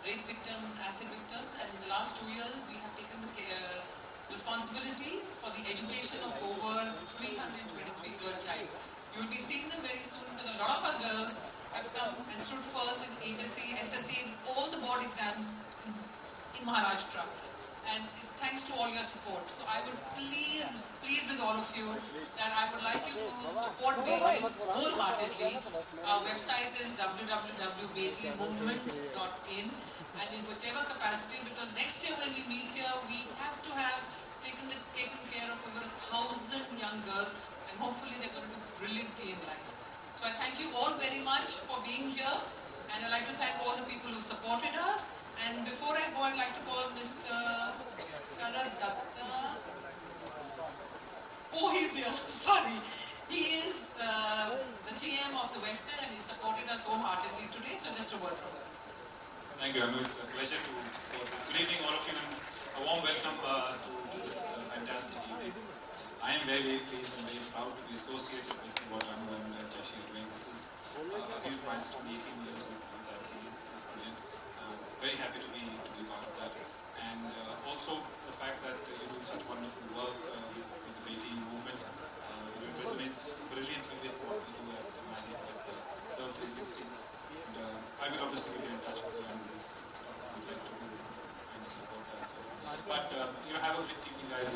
rape victims, acid victims, and in the last 2 years we have taken the responsibility for the education of over 323 girl child. You will be seeing them very soon because a lot of our girls have come and stood first in HSC, SSC, all the board exams in Maharashtra. And it's thanks to all your support. So I would please plead with all of you that I would like you to support Beti wholeheartedly. Our website is www.betimovement.in, and in whichever capacity, because next year when we meet here, we have to have taken care of over 1,000 young girls, and hopefully they're going to do brilliantly in life. So I thank you all very much for being here, and I'd like to thank all the people who supported us. And before I go, I'd like to call Mr. Datta. Oh, he's here. Sorry. He is the GM of the Western, and he supported us wholeheartedly today. So just a word from him. Thank you, Anu. It's a pleasure to support this. Good evening, all of you, and a warm welcome to this fantastic evening. I am very, very pleased and very proud to be associated with what Anu and Jashi are doing. This is a huge milestone, 18 years with that team. It's brilliant. Very happy to be part of that, and also the fact that you do such wonderful work with the Beti movement. It resonates brilliantly with what we do at Mali with Serve 360. And I will obviously be in touch with you and this stuff. I would like to and support that. So, but have a great evening, guys.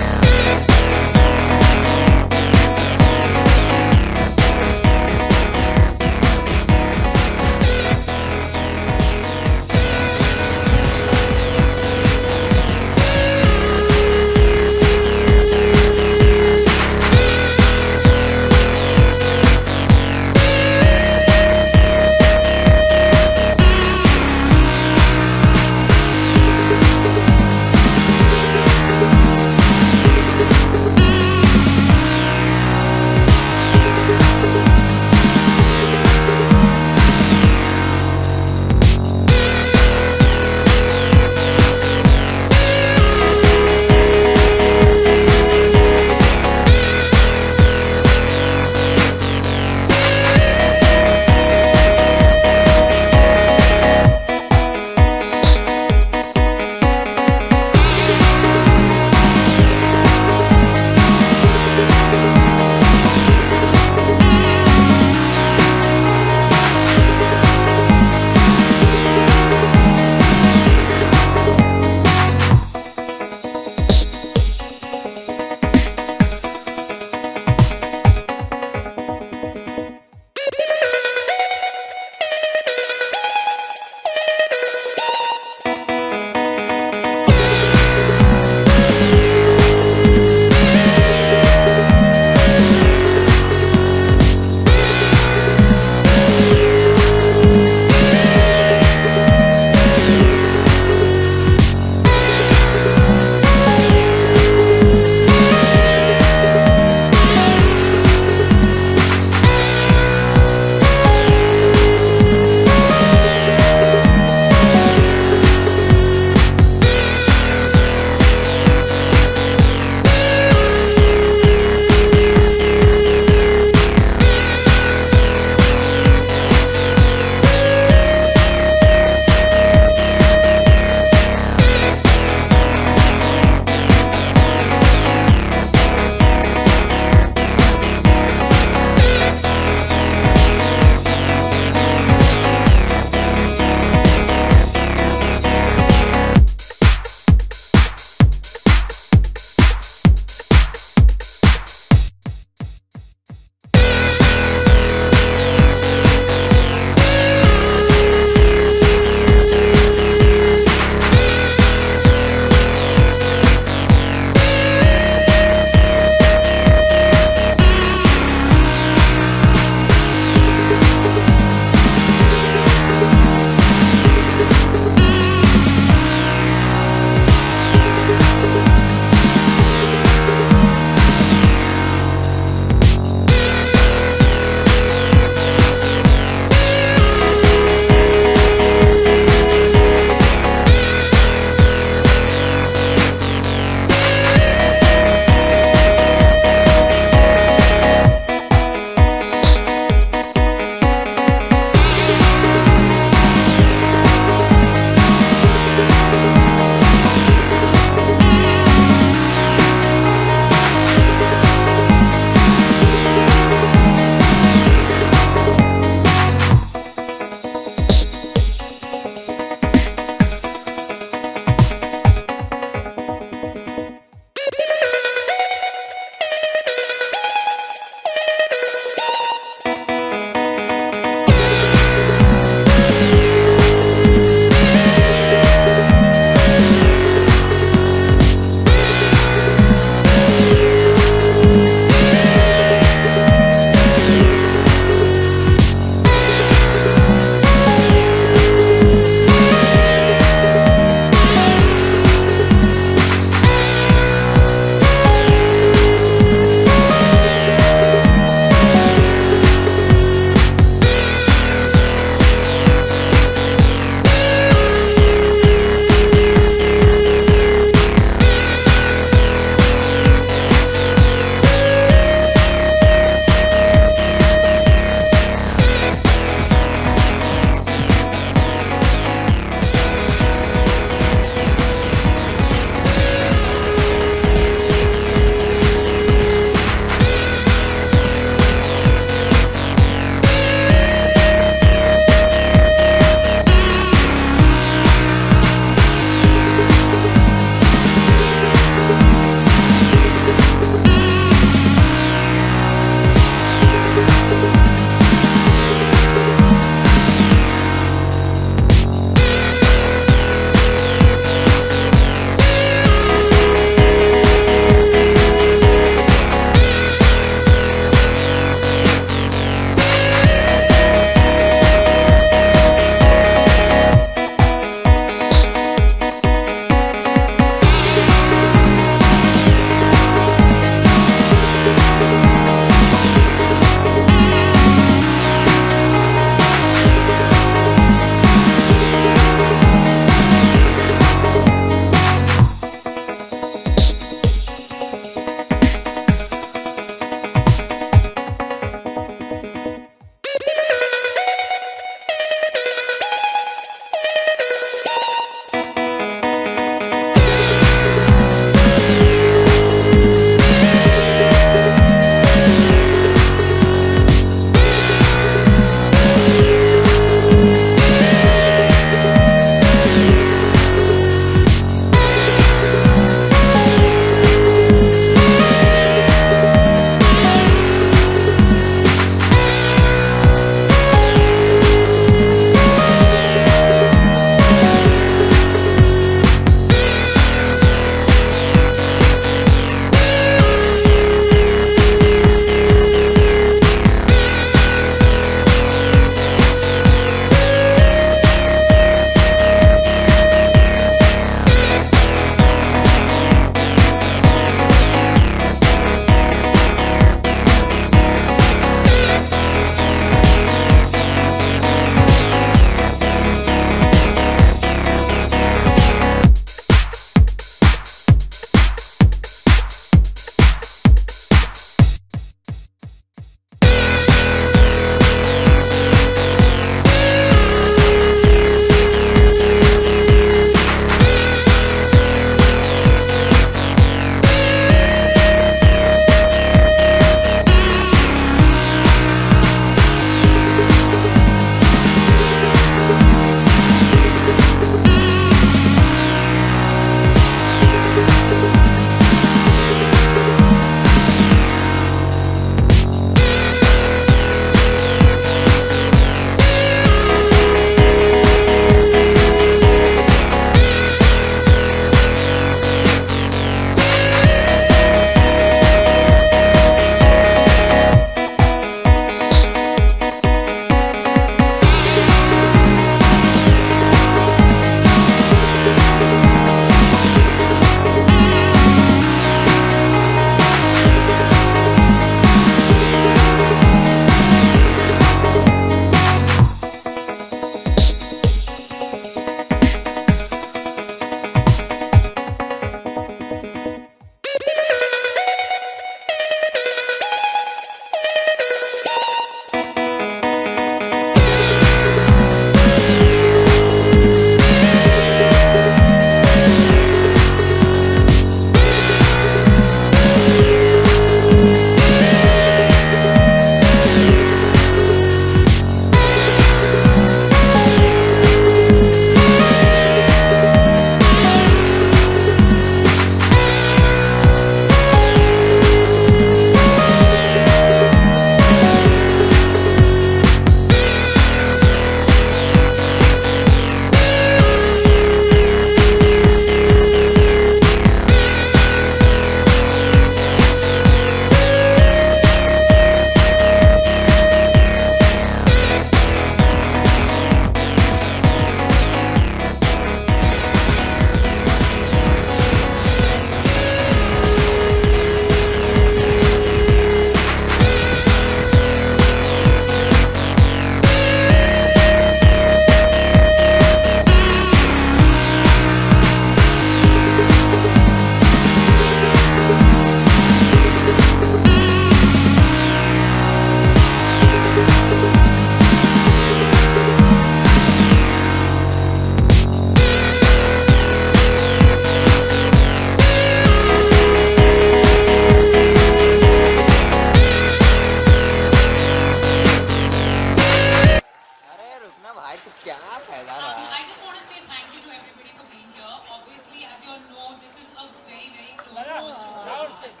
girls.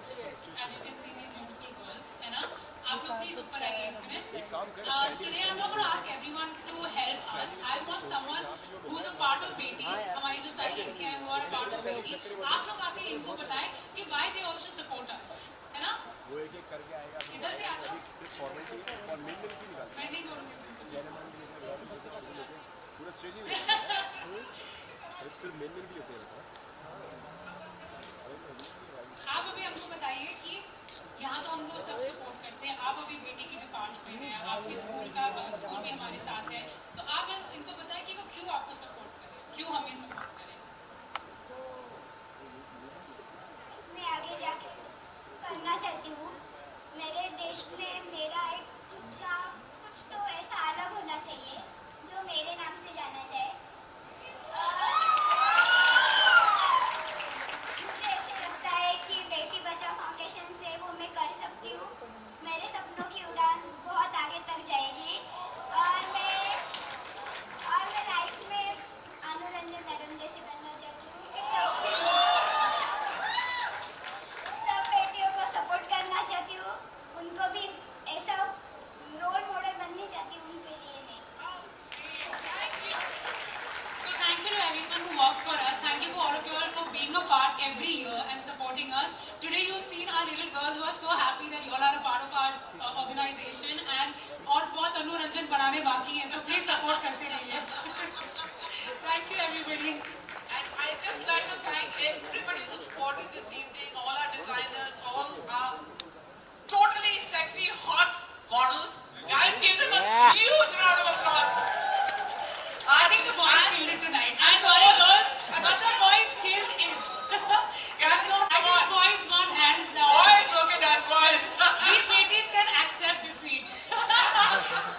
As you can see, these beautiful girls, है ना? आप लोग please ऊपर आइए एक minute. Today I'm not going to ask everyone to help us. I want someone who's a part of Beti. हमारी जो सारी लड़कियां हैं, who are a part of Beti. आप लोग आके इनको बताएं कि why they all should support us, है ना? इधर से आ जाओ. मैं नहीं बोलूँगी तुमसे. आप अभी हमको बताइए कि यहाँ तो हम लोग सब सपोर्ट करते हैं, आप अभी बेटी की भी पार्ट में हैं, आपके स्कूल भी हमारे साथ है, तो आप इनको बताएं कि वो क्यों आपको सपोर्ट करें, क्यों हमें सपोर्ट करें. मैं आगे जाके करना चाहती हूँ. मेरे देश में मेरा एक खुद का कुछ तो ऐसा अलग होना चाहिए जो मेरे नाम से जाना जाए. मुझे ऐसे लगता है कि बेटी बचाओ फाउंडेशन से वो मैं कर सकती हूँ. मेरे सपनों की उड़ान बहुत आगे तक जाएगी और मैं लाइफ में अनुरंजन मैडम जैसे बनना चाहती हूँ. सब बेटियों को सपोर्ट करना चाहती हूँ. उनको भी ऐसा रोल मॉडल बननी चाहती हूँ उनके लिए मैं. So thank you to everyone who worked for us. Thank you for all of you all for being a part every year and supporting us. Today you've seen our little girls who are so happy that you all are a part of our organization and और बहुत अनुरंजन बनाने बाकी हैं, तो please support करते रहिए. Thank you everybody. And I just like to thank everybody who supported this evening, all our designers, all our totally sexy, hot models. Guys, give them a huge round of applause. I think the boys killed it tonight. I'm sorry girls, but the boys killed it. Guys, So I come think on. boys won hands down. Boys, okay done, boys. We Betis can accept defeat.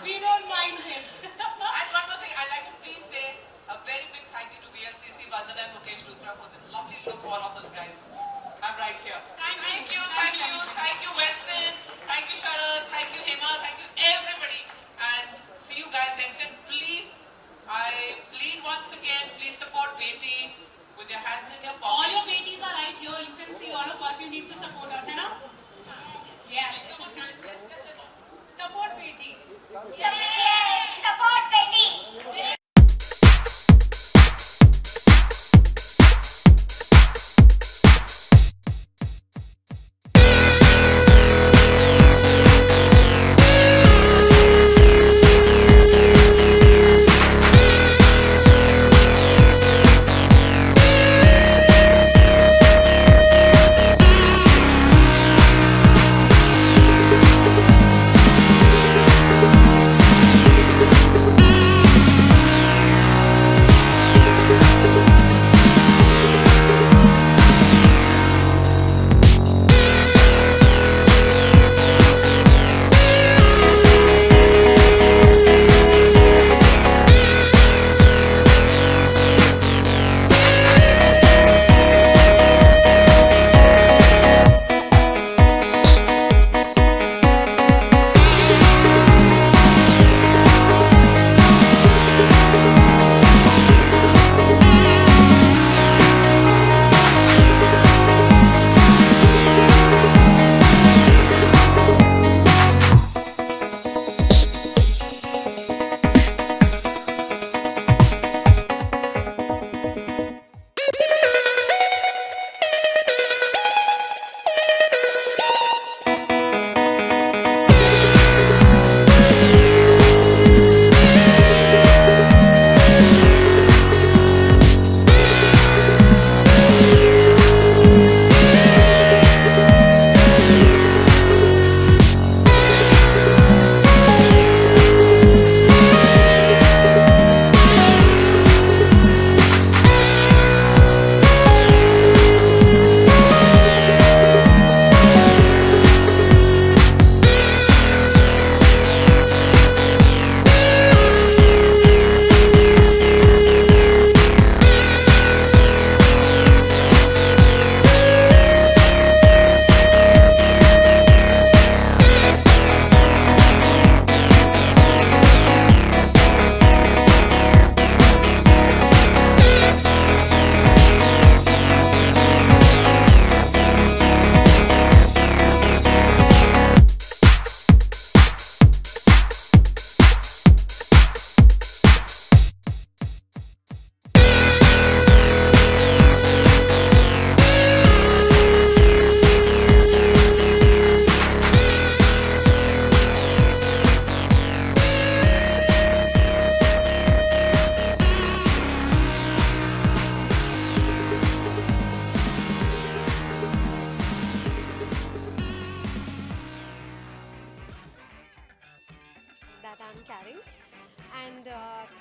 We don't mind it. And one more thing, I'd like to please say a very big thank you to VLCC, Vandana and Mukesh Luthra for the lovely look all of us guys. I'm right here. Thank you. Thank you Weston, thank you Sharad, thank you Hema, thank you everybody. And see you guys next time. Please, I plead once again, please support Beti with your hands in your All your pockets. Betis are right here. You can see all of us. You need to support us, है ना? Yes. Come on guys, let's get them on. Support Beti. Support बेटी.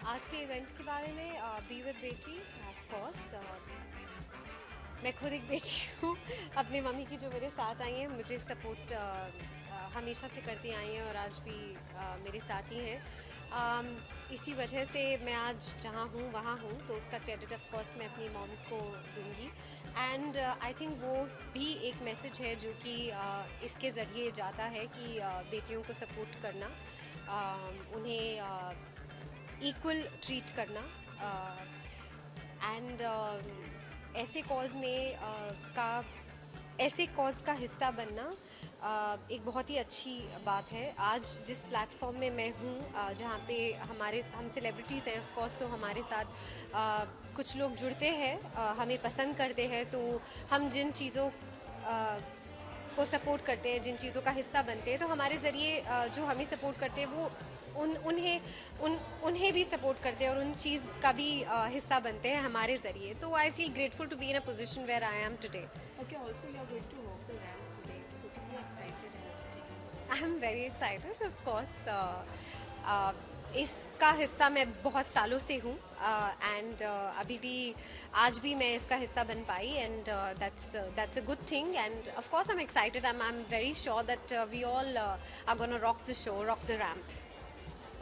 आज के event के बारे में B with बेटी of course मैं खुद एक बेटी हूँ अपनी मम्मी की जो मेरे साथ आई हैं, मुझे सपोर्ट हमेशा से करती आई हैं और आज भी मेरे साथ ही हैं। इसी वजह से मैं आज जहाँ हूँ वहाँ हूँ, तो उसका क्रेडिट ऑफ कोर्स मैं अपनी मॉम को दूंगी। एंड आई थिंक वो भी एक मैसेज है जो कि इसके ज़रिए जाता है कि बेटियों को सपोर्ट करना, उन्हें इक्वल ट्रीट करना एंड ऐसे कॉज का हिस्सा बनना एक बहुत ही अच्छी बात है। आज जिस प्लेटफॉर्म में मैं हूँ, जहाँ पे हम सेलिब्रिटीज़ हैं ऑफ कोर्स, तो हमारे साथ कुछ लोग जुड़ते हैं, हमें पसंद करते हैं, तो हम जिन चीज़ों को सपोर्ट करते हैं, जिन चीज़ों का हिस्सा बनते हैं, तो हमारे ज़रिए जो हमें सपोर्ट करते हैं वो उन्हें भी सपोर्ट करते हैं और उन चीज़ का भी हिस्सा बनते हैं हमारे ज़रिए। तो I feel grateful to be in a position where I am today. Okay, also you are going to walk the ramp today, so कितनी excited है उसके लिए? आई am very excited of course. इसका हिस्सा मैं बहुत सालों से हूँ एंड अभी भी आज भी मैं इसका हिस्सा बन पाई and that's a good thing and of course I am excited. I am very sure that we all are gonna rock the show, rock the ramp.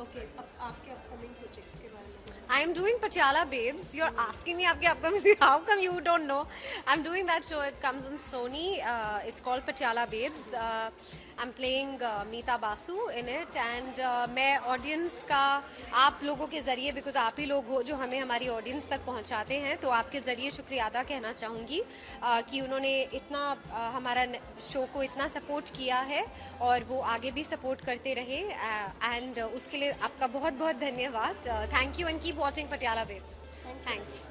Okay, अब आपके upcoming projects के बारे में कुछ? I am doing Patiala Babes. You're asking me आपके upcoming, how come you don't know? I'm doing that show. It comes on Sony. It's called Patiala Babes. I'm playing Meeta Basu in it and मैं audience का आप लोगों के ज़रिए, because आप ही लोग हो जो हमें हमारी audience तक पहुंचाते हैं, तो आपके ज़रिए शुक्रिया अदा कहना चाहूँगी कि उन्होंने इतना हमारा शो को इतना सपोर्ट किया है और वो आगे भी सपोर्ट करते रहे एंड उसके लिए आपका बहुत बहुत धन्यवाद। Thank you and keep watching Patiala Babes. Thanks.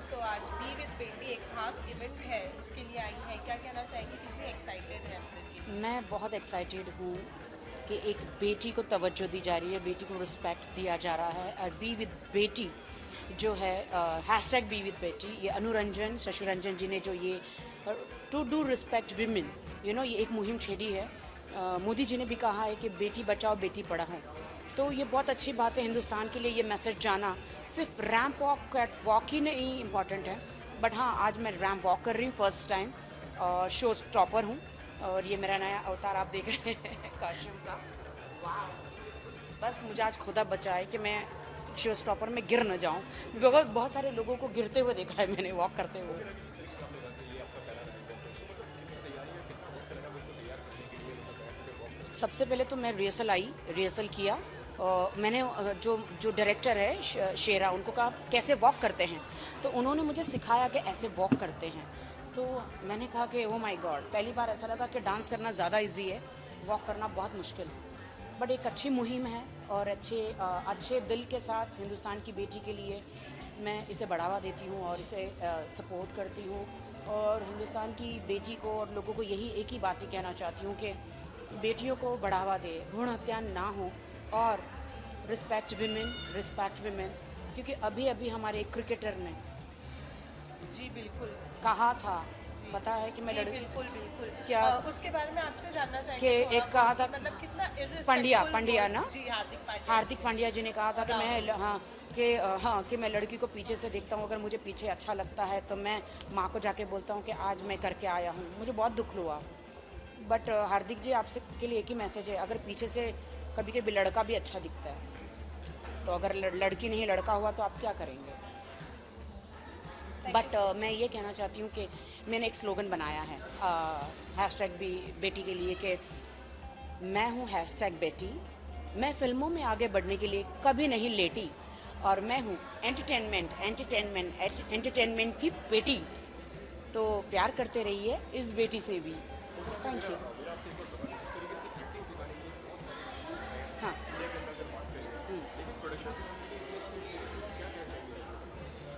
So आज बी विद बेटी एक खास इवेंट है, उसके लिए आई है, क्या कहना चाहेंगी, कितनी एक्साइटेड है आपके लिए? मैं बहुत एक्साइटेड हूँ कि एक बेटी को तवज्जो दी जा रही है, बेटी को रिस्पेक्ट दिया जा रहा है। और बी विद बेटी जो है हैशटैग बी विद बेटी, ये अनुरंजन शशुरंजन जी ने जो ये to do respect women, you know, ये एक मुहिम छेड़ी है। मोदी जी ने भी कहा है कि बेटी बचाओ बेटी पढ़ाओ, तो ये बहुत अच्छी बात है हिंदुस्तान के लिए। ये मैसेज जाना सिर्फ रैम्प वॉक कैट वॉक ही नहीं इम्पॉर्टेंट है, बट हाँ आज मैं रैम्प वॉक कर रही हूँ फर्स्ट टाइम और शो स्टॉपर हूँ और ये मेरा नया अवतार आप देख रहे हैं कॉस्ट्यूम का। वाह, बस मुझे आज खुदा बचाए कि मैं शो स्टॉपर में गिर न जाऊँ, बहुत सारे लोगों को गिरते हुए देखा है मैंने वॉक करते हुए। सबसे पहले तो मैं रिहर्सल किया और मैंने जो डायरेक्टर है शेरा, उनको कहा कैसे वॉक करते हैं, तो उन्होंने मुझे सिखाया कि ऐसे वॉक करते हैं। तो मैंने कहा कि ओ माय गॉड, पहली बार ऐसा लगा कि डांस करना ज़्यादा इजी है, वॉक करना बहुत मुश्किल। बट एक अच्छी मुहिम है और अच्छे दिल के साथ हिंदुस्तान की बेटी के लिए मैं इसे बढ़ावा देती हूँ और इसे सपोर्ट करती हूँ। और हिंदुस्तान की बेटी को और लोगों को यही एक ही बात ही कहना चाहती हूँ कि बेटियों को बढ़ावा दे, भ्रूण हत्या ना हो और रिस्पेक्ट विमेन, क्योंकि अभी अभी हमारे एक क्रिकेटर ने जी बिल्कुल कहा था, पता है कि मैं जी बिल्कुल क्या उसके बारे में आपसे जानना चाहेंगे कि थोड़ा एक कहा बहुत, था मतलब कितना पंड्या ना, जी हार्दिक पांड्या जी ने कहा था कि मैं कि मैं लड़की को पीछे से देखता हूँ, अगर मुझे पीछे अच्छा लगता है तो मैं माँ को जाके बोलता हूँ कि आज मैं करके आया हूँ। मुझे बहुत दुख हुआ। बट हार्दिक जी आपसे के लिए एक ही मैसेज है, अगर पीछे से कभी कभी लड़का भी अच्छा दिखता है तो अगर लड़की नहीं लड़का हुआ तो आप क्या करेंगे। बट मैं ये कहना चाहती हूँ कि मैंने एक स्लोगन बनाया है हैशटैग भी बेटी के लिए कि मैं हूँ हैशटैग बेटी, मैं फिल्मों में आगे बढ़ने के लिए कभी नहीं लेटी और मैं हूँ एंटरटेनमेंट की बेटी। तो प्यार करते रहिए इस बेटी से भी। Thank you. हाँ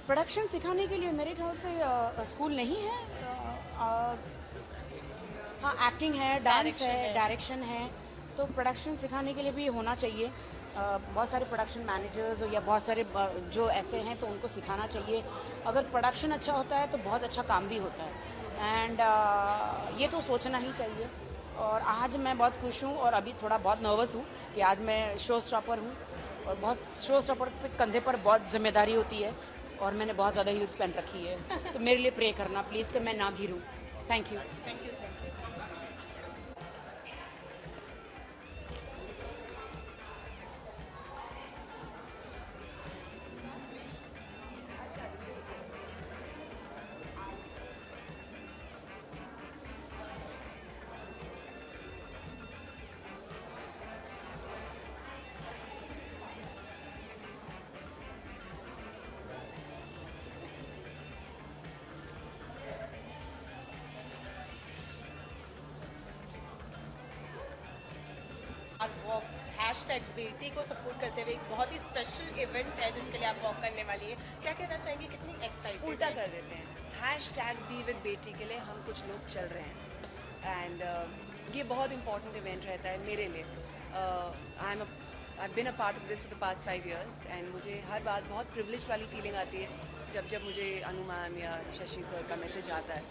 प्रोडक्शन सिखाने के लिए मेरे ख्याल से स्कूल नहीं है। हाँ, एक्टिंग है, डांस है, डायरेक्शन है, तो प्रोडक्शन सिखाने के लिए भी होना चाहिए। बहुत सारे प्रोडक्शन मैनेजर्स या बहुत सारे जो ऐसे हैं तो उनको सिखाना चाहिए। अगर प्रोडक्शन अच्छा होता है तो बहुत अच्छा काम भी होता है, एंड ये तो सोचना ही चाहिए। और आज मैं बहुत खुश हूँ और अभी थोड़ा बहुत नर्वस हूँ कि आज मैं शो स्टॉपर हूँ, और बहुत शो स्टॉपर पे कंधे पर बहुत जिम्मेदारी होती है, और मैंने बहुत ज़्यादा हील्स पहन रखी है, तो मेरे लिए प्रे करना प्लीज़ कि मैं ना गिरूँ। Thank you. Thank you. और वॉक हैशटैग बेटी को सपोर्ट करते हुए एक बहुत ही स्पेशल इवेंट है जिसके लिए आप वॉक करने वाली है, क्या कहना चाहेंगे, कितनी एक्साइटेड? उल्टा कर देते हैं, हैशटैग बी विद बेटी के लिए हम कुछ लोग चल रहे हैं, एंड ये बहुत इंपॉर्टेंट इवेंट रहता है मेरे लिए। I've been a part of this for the past 5 years, and मुझे हर बात बहुत प्रिविलेज वाली फीलिंग आती है जब मुझे अनु मैम या शशि सर का मैसेज आता है।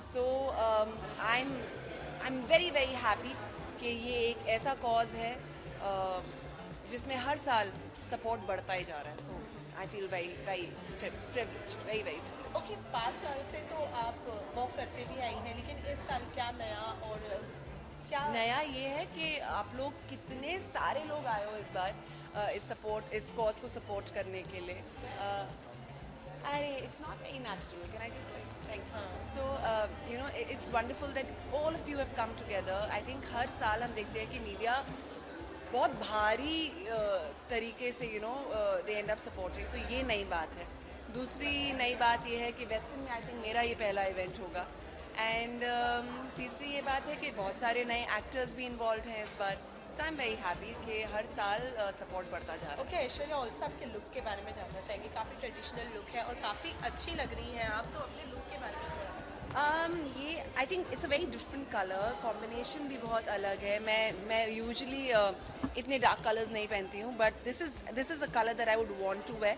सो I'm very very happy कि ये एक ऐसा कॉज है जिसमें हर साल सपोर्ट बढ़ता ही जा रहा है। So I feel very privileged, very privileged। Okay, 5 साल से तो आप वॉक करते भी आई हैं, लेकिन इस साल क्या नया और क्या नया ये है कि आप लोग कितने सारे लोग आए हो इस बार इस कॉज को सपोर्ट करने के लिए। अरे it's not very natural, can I just thank you. So you know it's wonderful that all of you have come together. I think हर साल हम देखते हैं कि मीडिया बहुत भारी तरीके से you know they and up supporting, तो ये नई बात है। दूसरी नई बात ये है कि वेस्टर्न में आई थिंक मेरा ये पहला इवेंट होगा, एंड तीसरी ये बात है कि बहुत सारे नए एक्टर्स भी इन्वॉल्व हैं इस बार। सो आई एम वेरी हैप्पी कि हर साल सपोर्ट बढ़ता जा रहा है। ओके, ऐश्वर्या ऑल्सो आपके लुक के बारे में जानना चाहेंगे। काफ़ी ट्रेडिशनल लुक है और काफ़ी अच्छी लग रही हैं आप, तो अपने लुक के बारे में थोड़ा। ये आई think it's a very different colour combination भी बहुत अलग है। मैं यूजुअली इतने डार्क कलर्स नहीं पहनती हूँ, but this is a colour that I would want to wear.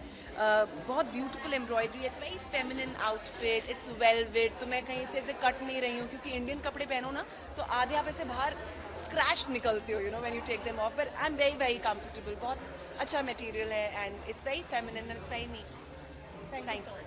बहुत beautiful embroidery, it's very feminine outfit, it's velvet. तो मैं कहीं से ऐसे कट नहीं रही हूँ, क्योंकि इंडियन कपड़े पहनो ना तो आधे आप ऐसे बाहर स्क्रैच निकलते हो, you know, when you take them off. But I am very very comfortable, बहुत अच्छा मटेरियल है, and it's very feminine and it's very me. Thank you so much.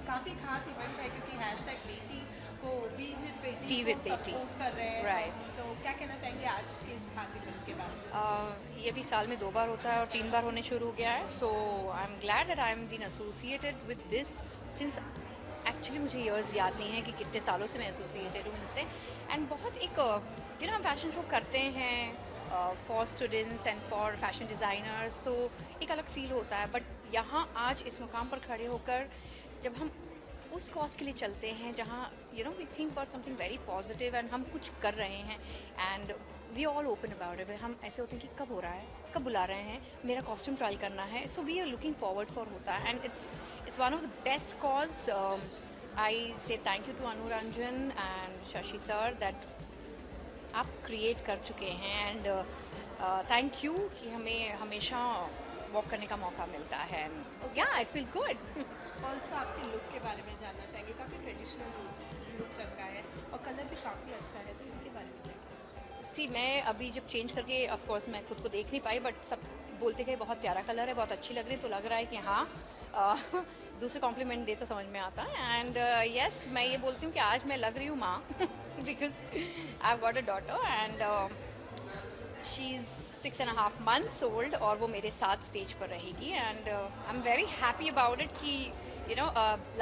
काफ़ी खास इवेंट है क्योंकि हैशटैग बेटी को बी विद बेटी सपोर्ट कर रहे हैं। Right. तो क्या कहना चाहेंगे आज के इस खास इवेंट के बारे में? ये भी साल में 2 बार होता है और 3 बार होने शुरू हो गया है। So I am glad that I am been associated with this since actually मुझे ईयर्स याद नहीं है कि कितने सालों से मैं एसोसिएटेड हूँ इनसे। एंड बहुत एक यू नो हम फैशन शो करते हैं for students and for fashion designers, तो एक अलग फील होता है। बट यहाँ आज इस मुकाम पर खड़े होकर जब हम उस कॉज के लिए चलते हैं जहाँ you know we think about something very positive and हम कुछ कर रहे हैं and we all open about it. हम ऐसे होते हैं कि कब हो रहा है, कब बुला रहे हैं, मेरा कॉस्ट्यूम ट्राई करना है। So we are looking forward for होता है and it's one of the best cause. I say thank you to Anuranjan and Shashi sir that आप क्रिएट कर चुके हैं एंड थैंक यू कि हमें हमेशा वॉक करने का मौका मिलता है। या इट फील्स गुड। ऑल्सो आपके लुक के बारे में जानना चाहेंगे। काफ़ी ट्रेडिशनल लुक रखा है और कलर भी काफ़ी अच्छा है, तो इसके बारे में क्या कहना चाहेंगे? सी मैं अभी जब चेंज करके ऑफ कोर्स मैं खुद को देख नहीं पाई, बट सब बोलते गए बहुत प्यारा कलर है, बहुत अच्छी लग रही है, तो लग रहा है कि हाँ दूसरे कॉम्प्लीमेंट दे तो समझ में आता है। एंड यस मैं ये बोलती हूँ कि आज मैं लग रही हूँ माँ because I've got a daughter and she's 6.5 months old और वो मेरे साथ स्टेज पर रहेगी and I'm very happy about it कि you know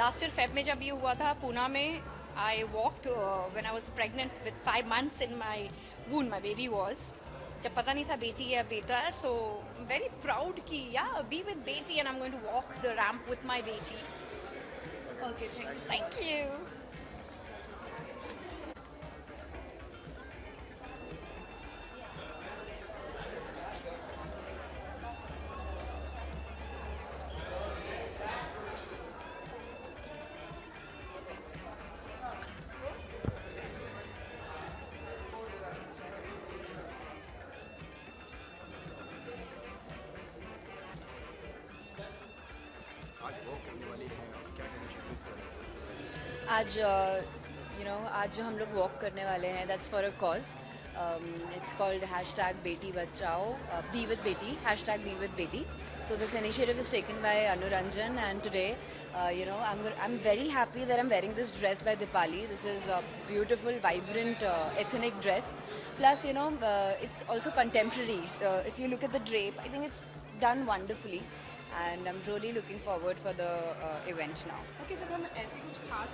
last year Feb में जब ये हुआ था पूना में I walked when I was pregnant with 5 months in my womb, my baby was. जब पता नहीं था बेटी है बेटा है, so I'm very proud कि yeah, be with बेटी and I'm going to walk the ramp with my बेटी. Okay, thank you. Thank you. आज आज जो हम लोग वॉक करने वाले हैं that's for a cause it's called #Beti Bachao B with बेटी #बी विद बेटी so this initiative is taken by Anuranjan and today I'm very happy that I'm wearing this dress by Dipali. This is a beautiful vibrant ethnic dress plus it's also contemporary. If you look at the drape, I think it's done wonderfully and I'm really looking forward for the event now. Okay, जब हम ऐसे कुछ खास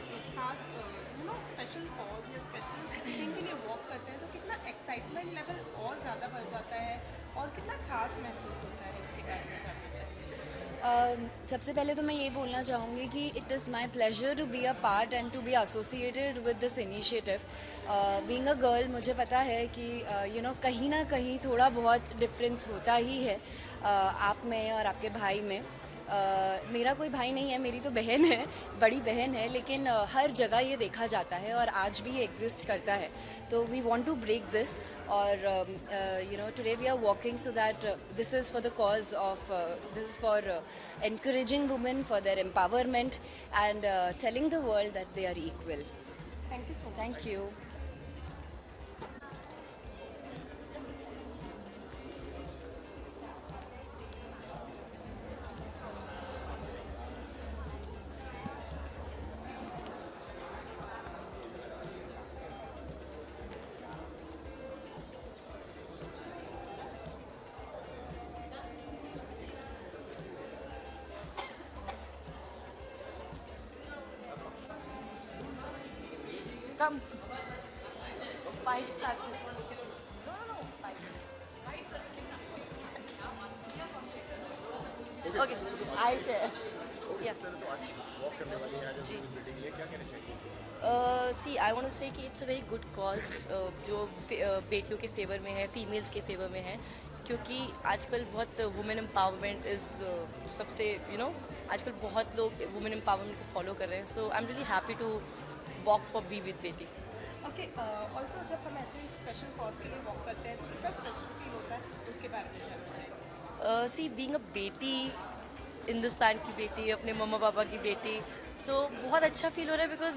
special cause या special thing के लिए walk करते हैं तो कितना एक्साइटमेंट लेवल और ज़्यादा बढ़ जाता है और कितना खास महसूस होता है, इसके बारे में जानना चाहिए। सबसे पहले तो मैं ये बोलना चाहूँगी कि it is my pleasure to be a part and to be associated with this initiative. Being a girl मुझे पता है कि कहीं ना कहीं थोड़ा बहुत डिफरेंस होता ही है आप में और आपके भाई में। मेरा कोई भाई नहीं है, मेरी तो बहन है, बड़ी बहन है, लेकिन हर जगह ये देखा जाता है और आज भी ये एग्जिस्ट करता है। तो we want to break this और today we are walking so that this is for the cause of this is for encouraging women for their empowerment and telling the world that they are equal. Thank you so much. Thank you. Come. Fight circle. Okay, I share. Yeah. See, I want to say कि it's a very good cause जो बेटियों के favour में है, females के favour में है, क्योंकि आजकल बहुत वुमेन एम्पावरमेंट इज़ सबसे आजकल बहुत लोग वुमेन एम्पावरमेंट को फॉलो कर रहे हैं। So I am really happy to walk for be with Beti. Okay, also जब हम ऐसे स्पेशल कॉज के लिए वॉक करते हैं तो कितना स्पेशल फील होता है, उसके बारे में जानना चाहिए। सी बीइंग अ बेटी, हिंदुस्तान की बेटी, अपने मम्मा पापा की बेटी, सो बहुत अच्छा फील हो रहा है बिकॉज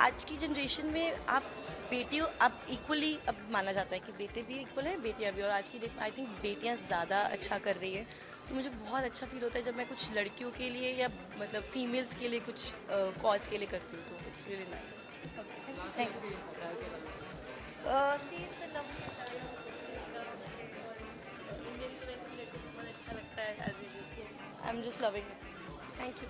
आज की जनरेशन में आप बेटियों अब इक्वली अब माना जाता है कि बेटे भी इक्वल हैं, बेटियां भी, और आज की डेट में आई थिंक बेटियां ज़्यादा अच्छा कर रही हैं। सो मुझे बहुत अच्छा फील होता है जब मैं कुछ लड़कियों के लिए या मतलब फीमेल्स के लिए कुछ कॉज के लिए करती हूँ, तो it's really nice. Thank you. अच्छा लगता है as usual. I am just loving it. Thank you.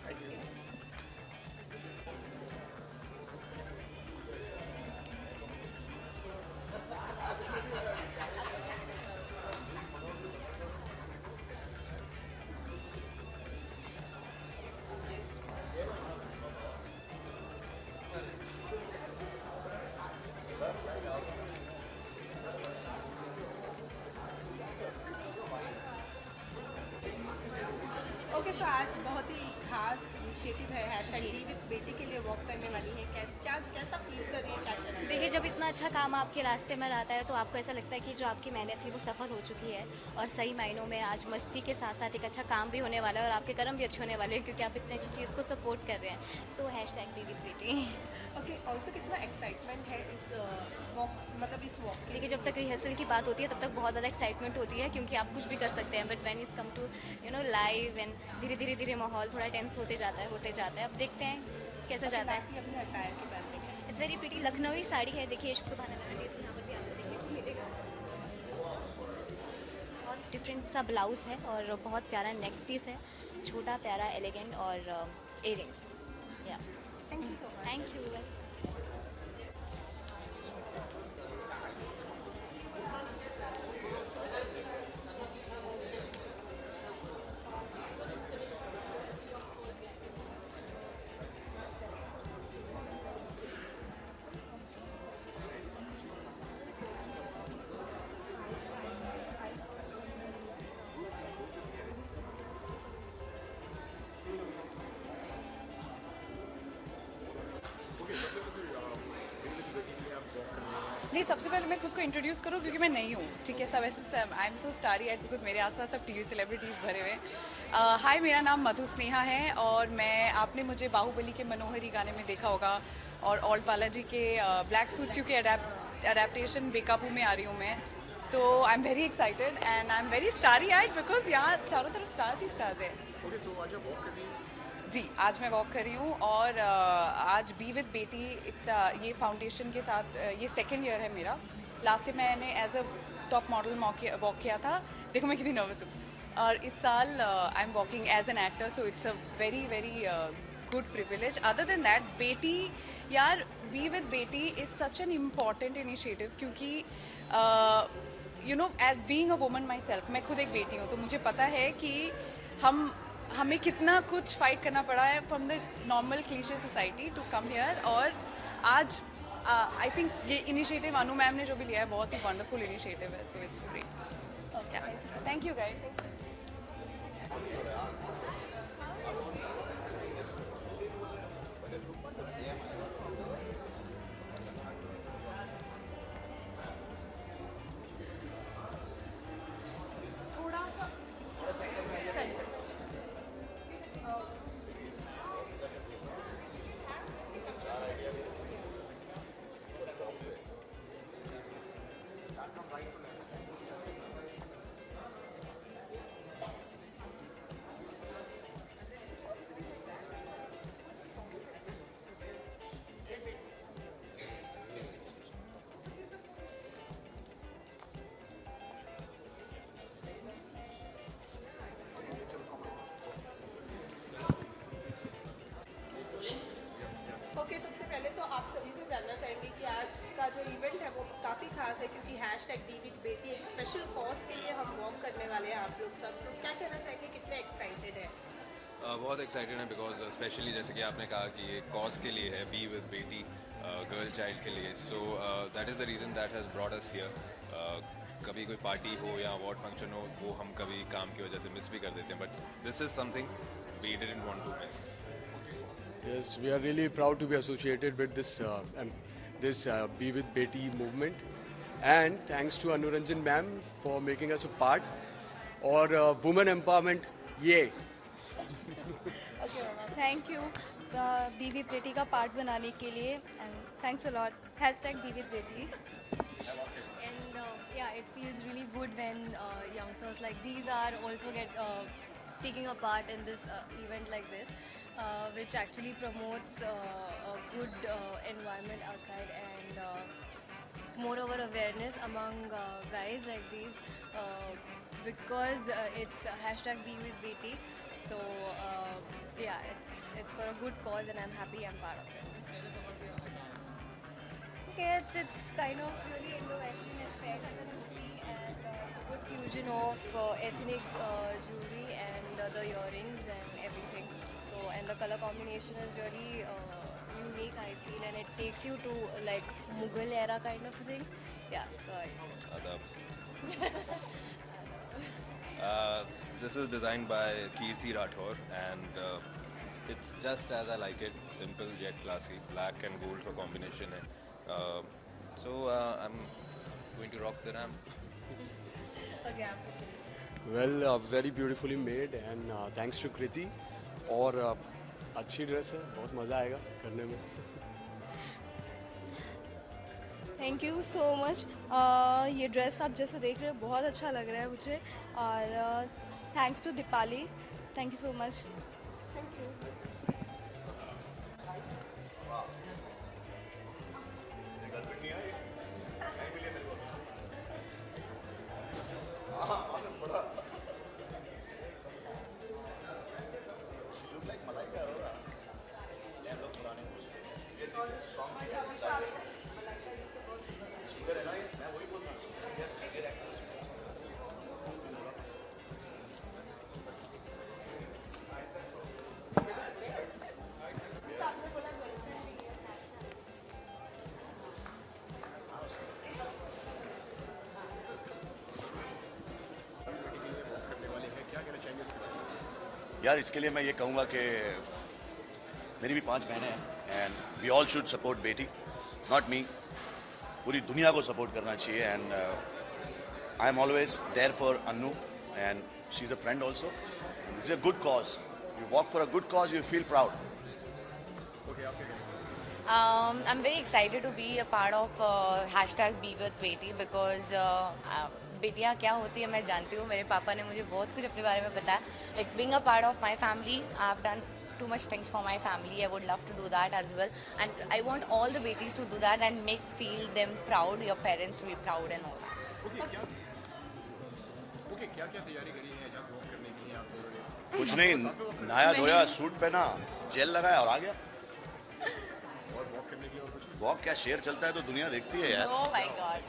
Okay, so आज बहुत ही खास इनिशिएटिव है #बी विद बेटी के लिए वॉक करने वाली है। कैसा फील कर रही है, क्या कर रही है? देखिए, जब इतना अच्छा काम आपके रास्ते में आता है तो आपको ऐसा लगता है कि जो आपकी मेहनत थी वो सफल हो चुकी है, और सही मायनों में आज मस्ती के साथ साथ एक अच्छा काम भी होने वाला है और आपके कर्म भी अच्छे होने वाले हैं क्योंकि आप इतनी अच्छी चीज़ को सपोर्ट कर रहे हैं। सो #B with Beti. Okay, also कितना एक्साइटमेंट है इस वॉक की? देखिए, जब तक रिहर्सल की बात होती है तब तक बहुत ज़्यादा एक्साइटमेंट होती है क्योंकि आप कुछ भी कर सकते हैं, but when is come to live and धीरे धीरे माहौल थोड़ा टेंस होते जाता है। अब देखते हैं कैसा जाता है। It's very pretty. Lucknowi sari है, देखिए सुबहान अल्लाह का टेस्ट यहाँ पर भी आपको देखने को मिलेगा। बहुत डिफरेंट सा ब्लाउज है और बहुत प्यारा नेक पीस है, छोटा प्यारा एलिगेंट और इयररिंग्स। या thank you so much. Thank you. नहीं, सबसे पहले मैं खुद को इंट्रोड्यूस करूँ क्योंकि मैं नहीं हूँ, ठीक है। सब ऐसे I am so starry eyed because मेरे आसपास सब टीवी सेलिब्रिटीज़ भरे हुए हैं। हाय, मेरा नाम मधु स्नेहा है और मैं आपने मुझे बाहुबली के मनोहरी गाने में देखा होगा और ओल्ड बालाजी के ब्लैक सूट के अडेप्टेशन बेकाबू में आ रही हूँ मैं। तो I am very excited and I am very starry eyed because यहाँ चारों तरफ स्टार्स ही स्टार्स है। जी, आज मैं वॉक कर रही हूँ और आज बी विद बेटी ये फाउंडेशन के साथ ये सेकेंड ईयर है मेरा। लास्ट ईयर मैंने as a top model walk किया था, देखो मैं कितनी नर्वस हूँ। और इस साल I am walking as an actor, so it's a very very good privilege. Other than that, Beti यार, be with Beti is such an important initiative क्योंकि you know as being a woman myself, मैं खुद एक बेटी हूँ, तो मुझे पता है कि हमें कितना कुछ फाइट करना पड़ा है from the normal cliche society to come here. और आज आई थिंक ये इनिशिएटिव अनु मैम ने जो भी लिया है बहुत ही वंडरफुल इनिशिएटिव है, so it's great. Thank you guys. Okay, सबसे पहले तो आप सभी से जानना चाहेंगे कि आज का जो इवेंट है वो काफ़ी खास है क्योंकि #BeWithBeti एक स्पेशल कॉज के लिए हम वॉक करने वाले हैं आप लोग सब। तो क्या कहना चाहेंगे, कितने एक्साइटेड है? बहुत एक्साइटेड है बिकॉज स्पेशली जैसे कि आपने कहा कि ये कॉज के लिए है, बी विद बेटी, गर्ल चाइल्ड के लिए। So that is the reason that has brought us here. कभी कोई पार्टी हो या अवार्ड फंक्शन हो, वो हम कभी काम की वजह से मिस भी कर देते हैं, but this is something we didn't want to miss. Yes, we are really proud to be associated with this Be With Beti movement, and thanks to Anuranjan ma'am for making us a part. और women empowerment, yay! Thank you B with बेटी का part बनाने के लिए and thanks a lot. #BeWithBeti. And yeah, it feels really good when youngsters like these are also taking a part in this event like this, which actually promotes a good environment outside and moreover awareness among guys like these, because it's #BeWithBeti. So yeah, it's for a good cause and I'm happy I'm part of it. Okay, it's kind of really Indo-Western inspired Hatanamati, and it's a good fusion of ethnic jewelry and the earrings and everything. So, and the color combination is really unique, I feel, and it takes you to like Mughal era kind of thing. Yeah, so This is designed by Kirti Rathore and it's just as I like it, simple yet classy, black and gold का combination है. So I'm going to rock the ramp. Well, very beautifully made and thanks to Kriti. और अच्छी dress है, बहुत मज़ा आएगा करने में। Thank you so much. ये ड्रेस आप जैसे देख रहे हो बहुत अच्छा लग रहा है मुझे, और thanks to Deepali, thank you so much. Thank you. यार इसके लिए मैं ये कहूँगा कि मेरी भी 5 बहनें हैं and we all should support beti, not me, पूरी दुनिया को सपोर्ट करना चाहिए and I am always there for Annu and she is a friend also. It's a good cause, you walk for a good cause, you feel proud. I'm very excited to be a part of #BeWithBeti because बेटियाँ क्या होती है मैं जानती हूँ. मेरे पापा ने मुझे बहुत कुछ अपने बारे में बताया. Like being a part of my family, I have done too much things for my family. I would love to do that as well, and I want all the betis to do that and feel them proud. Your parents to be proud and all that. Okay, क्या तैयारी करी है Ejaz walk करने के लिए आप लोगों ने? कुछ नहीं, नहाया धोया, सूट पहना, जेल लगाया और आ गया. और वॉक करने के लिए और कुछ? वॉक क्या, शेर चलता है तो दुनिया देखती है यार. Oh my God.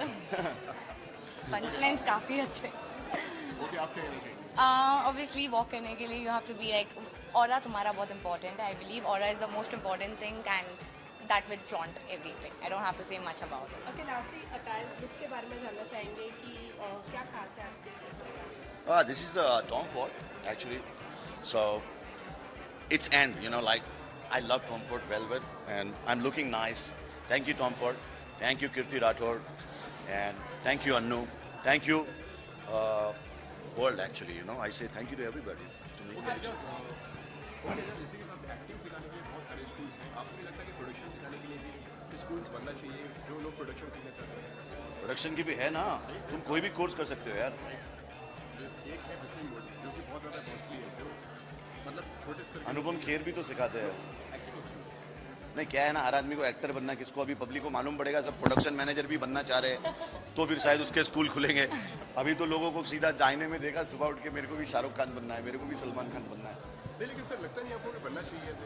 पंचलाइंस काफ़ी अच्छे. ओके, आप क्या कहना चाहिए? Obviously वॉक करने के लिए you have to be like aura तुम्हारा बहुत इंपॉर्टेंट है. I believe aura is the most important thing and that will flaunt everything. I don't have to say much about it. Okay, lastly attire look के बारे में जानना चाहेंगे कि क्या खास है आज के इसमें? This is Tom Ford actually, so it's end, you know, like I love Tom Ford Velvet and I'm looking nice. Thank you Tom Ford, thank you Kirti Rathod, and thank you Annu, thank you world actually, you know, I say thank you to everybody to make it. जैसे कि साथ acting सिखाने के लिए बहुत सारे schools हैं, आपको नहीं लगता कि प्रोडक्शन सिखाने के लिए भी स्कूल्स बनना चाहिए जो लोग प्रोडक्शन सीखना चाहते हैं? प्रोडक्शन की भी है ना, तुम कोई भी कोर्स कर सकते हो यार. एक है बिजली कोर्स जो कि बहुत ज़्यादा कॉस्टली है, जो मतलब छोटे स्तर अनुपम खेर भी तो सिखाते हैं. नहीं, क्या है ना, हर आदमी को एक्टर बनना, किसको अभी पब्लिक को मालूम पड़ेगा, सब प्रोडक्शन मैनेजर भी बनना चाह रहे हैं, तो फिर शायद उसके स्कूल खुलेंगे. अभी तो लोगों को सीधा जाने में देखा सुबह उठ के, मेरे को भी शाहरुख खान बनना है, मेरे को भी सलमान खान बनना है. नहीं, लेकिन सर लगता नहीं आपको कि बनना चाहिए ऐसे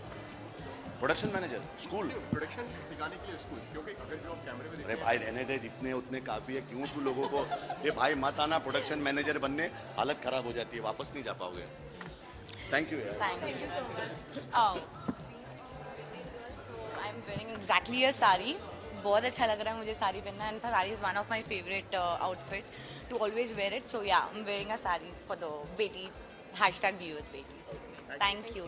प्रोडक्शन मैनेजर स्कूल, प्रोडक्शन सिखाने के लिए स्कूल, क्योंकि अगर जो आप कैमरे में अरे भाई रहने दे, जितने उतने काफ़ी है. क्यों तू लोगों को ये भाई मत आना प्रोडक्शन मैनेजर बनने, हालत ख़राब हो जाती है, वापस नहीं जा पाओगे. थैंक यू यार. Thank you so much. I'm wearing exactly a sari. बहुत अच्छा लग रहा है मुझे साड़ी पहनना, and sari is one of my favorite outfit to always wear it. So yeah, I'm wearing a sari for the Beti #BeWithBeti. Thank you.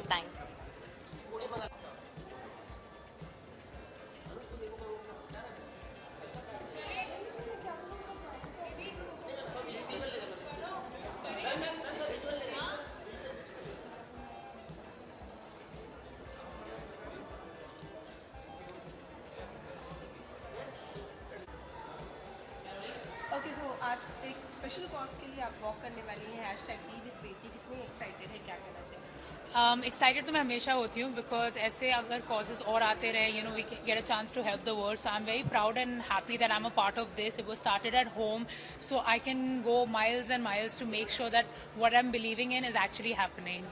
Okay, so आज एक special cause के लिए आप वॉक करने वाली हैं #BeWithBeti. कितनी एक्साइटेड है, क्या कहना चाहिए? एक्साइटेड तो मैं हमेशा होती हूँ बिकॉज ऐसे अगर कॉजेज और आते रहे, you know, we get a chance to help the world. So I am very proud and happy that I am a part of this. It was started at home, so I can go miles and miles to make sure that what I am believing in is actually happening.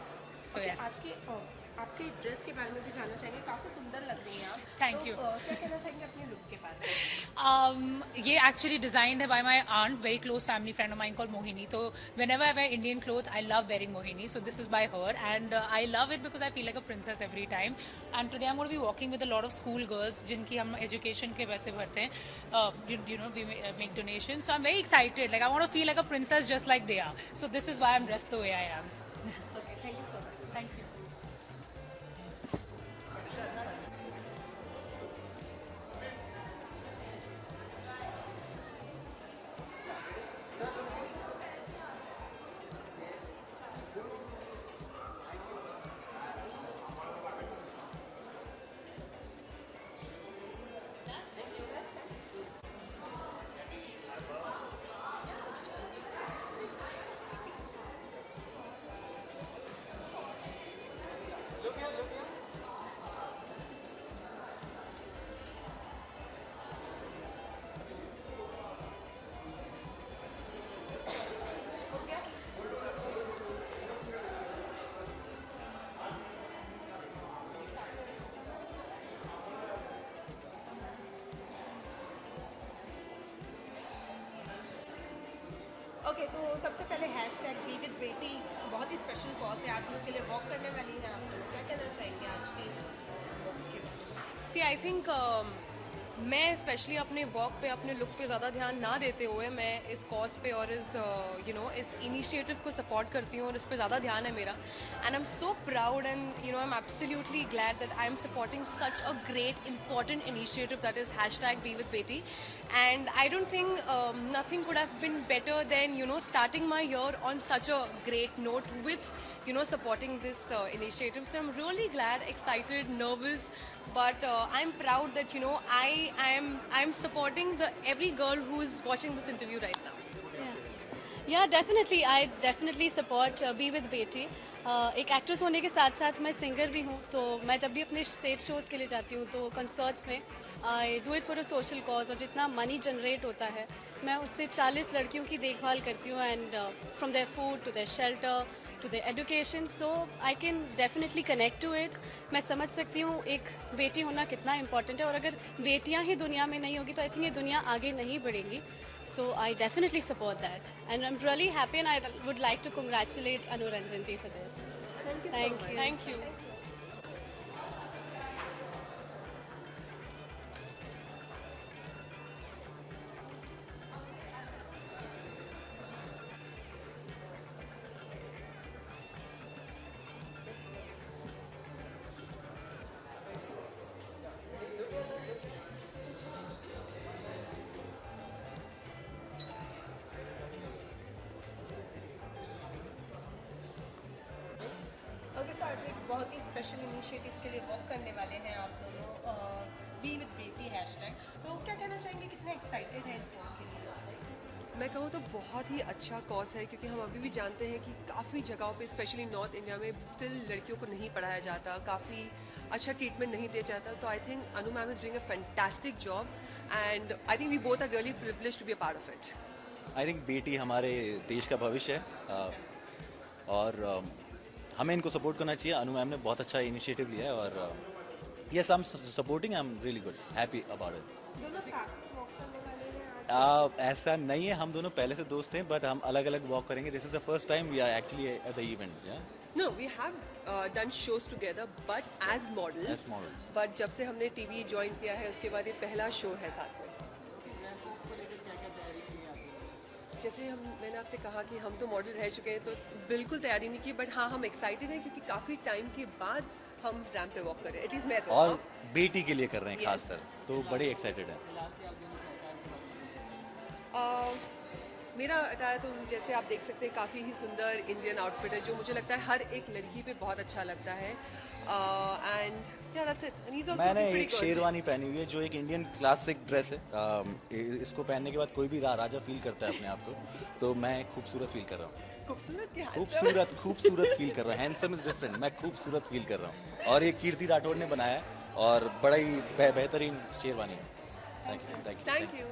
So yes, आज के आपके dress के बारे में भी जानना चाहेंगे. काफ़ी सुंदर लग रही हैं आप. Thank you. क्या कहना चाहेंगे अपने लुक के बारे में? ये एक्चुअली डिजाइंड है by my aunt, very close family friend of mine called Mohini. तो whenever I wear Indian clothes, I love wearing mohini. So this is by her, and I love it because I feel like a princess every time. And today I'm going to be walking with a lot of school girls, जिनकी हम education के पैसे भरते हैं. You know, we make donations. So I'm very excited. Like I want to feel like a princess just like they are. So this is why I'm dressed the way I am. Yes. Okay, thank you so much. Thank you. तो सबसे पहले #BeWithBeti बहुत ही special cause है, आज उसके लिए walk करने वाली हैं आप, क्या कहना चाहेंगे आज के वॉक के बारे में? सी आई थिंक मैं स्पेशली अपने वॉक पे, अपने लुक पे ज़्यादा ध्यान ना देते हुए मैं इस कॉज पे और इस इनिशिएटिव को सपोर्ट करती हूँ और इस पे ज़्यादा ध्यान है मेरा. And I am so proud and I am absolutely glad that I am supporting such a great important initiative that is #BeWithBeti. And I don't think nothing could have been better than starting my year on such a great note with supporting this initiative. So I'm really glad, excited, nervous, but I'm proud that I'm supporting every girl who is watching this interview right now. Yeah, definitely. I definitely support BeWithBeti. एक actress होने के साथ साथ मैं singer भी हूँ, तो मैं जब भी अपने स्टेज शोज़ के लिए जाती हूँ तो कंसर्ट्स में I do it for a social cause, और जितना मनी जनरेट होता है मैं उससे 40 लड़कियों की देखभाल करती हूँ, and from their food to their shelter to their education. So I can definitely connect to it. मैं समझ सकती हूँ एक बेटी होना कितना इम्पॉर्टेंट है, और अगर बेटियाँ ही दुनिया में नहीं होगी तो आई थिंक ये दुनिया आगे नहीं बढ़ेगी. So I definitely support that, and I'm really happy, and I would like to congratulate Anu Ranjan ji for this. Thank you so much. Thank you. Okay sir, आज एक बहुत ही स्पेशल इनिशिएटिव के लिए वॉक करने वाले हैं आप दोनों, BeWithBeti #. तो क्या कहना चाहेंगे, कितने एक्साइटेड हैं इस वॉक के लिए? मैं कहूँ तो बहुत ही अच्छा कॉज है, क्योंकि हम अभी भी जानते हैं कि काफ़ी जगहों पे स्पेशली नॉर्थ इंडिया में स्टिल लड़कियों को नहीं पढ़ाया जाता, काफ़ी अच्छा ट्रीटमेंट नहीं दिया जाता. तो I think Anu ma'am is doing a fantastic job, and I think we both are really privileged to be a part of it. I think बेटी हमारे देश का भविष्य है, और हमें इनको सपोर्ट करना चाहिए. अनु मैम ने बहुत अच्छा इनिशिएटिव लिया है, और yes I am supporting, I am really good, happy about it. दोनों साथ में वॉक करने वाले हैं आज? ऐसा नहीं है, हम दोनों पहले से दोस्त हैं, बट हम अलग अलग वॉक करेंगे. This is the first time we are actually at the event. No, we have done shows together, but as models. As models. But जब से हमने टीवी ज्वाइन किया है उसके बाद ये पहला शो है साथ में. जैसे मैंने आपसे कहा कि हम तो मॉडल रह चुके हैं, तो बिल्कुल तैयारी नहीं की, बट हाँ हम एक्साइटेड हैं क्योंकि काफ़ी टाइम के बाद हम रैंप पे वॉक कर रहे हैं. एटलीस्ट मैं तो. और बेटी के लिए कर रहे हैं खासकर, तो बड़े एक्साइटेड हैं. मेरा अटायर तो जैसे आप देख सकते हैं काफ़ी ही सुंदर इंडियन आउटफिट है, जो मुझे लगता है हर एक लड़की पे बहुत अच्छा लगता है. एंड या that's it. And he is also मैंने प्रीटी एक गुड. शेरवानी पहनी हुई है, जो एक इंडियन क्लासिक ड्रेस है. इसको पहनने के बाद कोई भी राजा फील करता है अपने आप को, तो मैं खूबसूरत फील कर रहा हूँ. खूबसूरत क्या? खूबसूरत फील कर रहा हूँ. Handsome is different. मैं खूबसूरत फील कर रहा हूँ, और ये कीर्ति राठौड़ ने बनाया है, और बड़ा ही बेहतरीन शेरवानी है. Thank you. Thank you.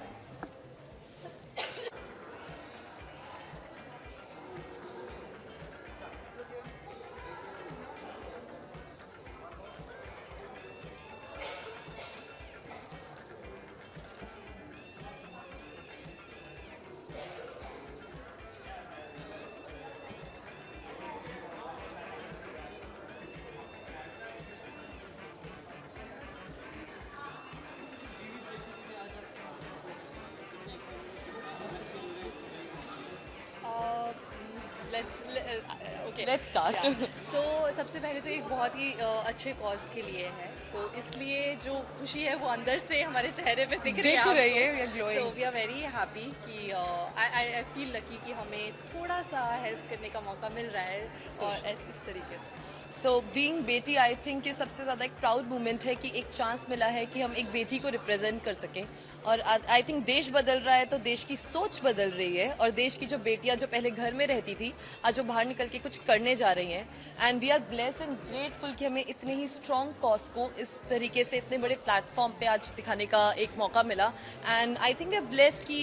Let's start. So सबसे पहले तो एक बहुत ही अच्छे कॉज के लिए है, तो इसलिए जो खुशी है वो अंदर से हमारे चेहरे पे दिख रही है. So we are very happy कि I feel lucky कि हमें थोड़ा सा हेल्प करने का मौका मिल रहा है, और इस तरीके से. सो बीइंग बेटी आई थिंक ये सबसे ज़्यादा एक प्राउड मोमेंट है कि एक चांस मिला है कि हम एक बेटी को रिप्रेजेंट कर सकें. और आई थिंक देश बदल रहा है, तो देश की सोच बदल रही है, और देश की जो बेटियां जो पहले घर में रहती थी आज वो बाहर निकल के कुछ करने जा रही हैं. And we are blessed and grateful कि हमें इतने ही स्ट्रॉन्ग कॉज को इस तरीके से इतने बड़े प्लेटफॉर्म पे आज दिखाने का एक मौका मिला. And I think we are blessed कि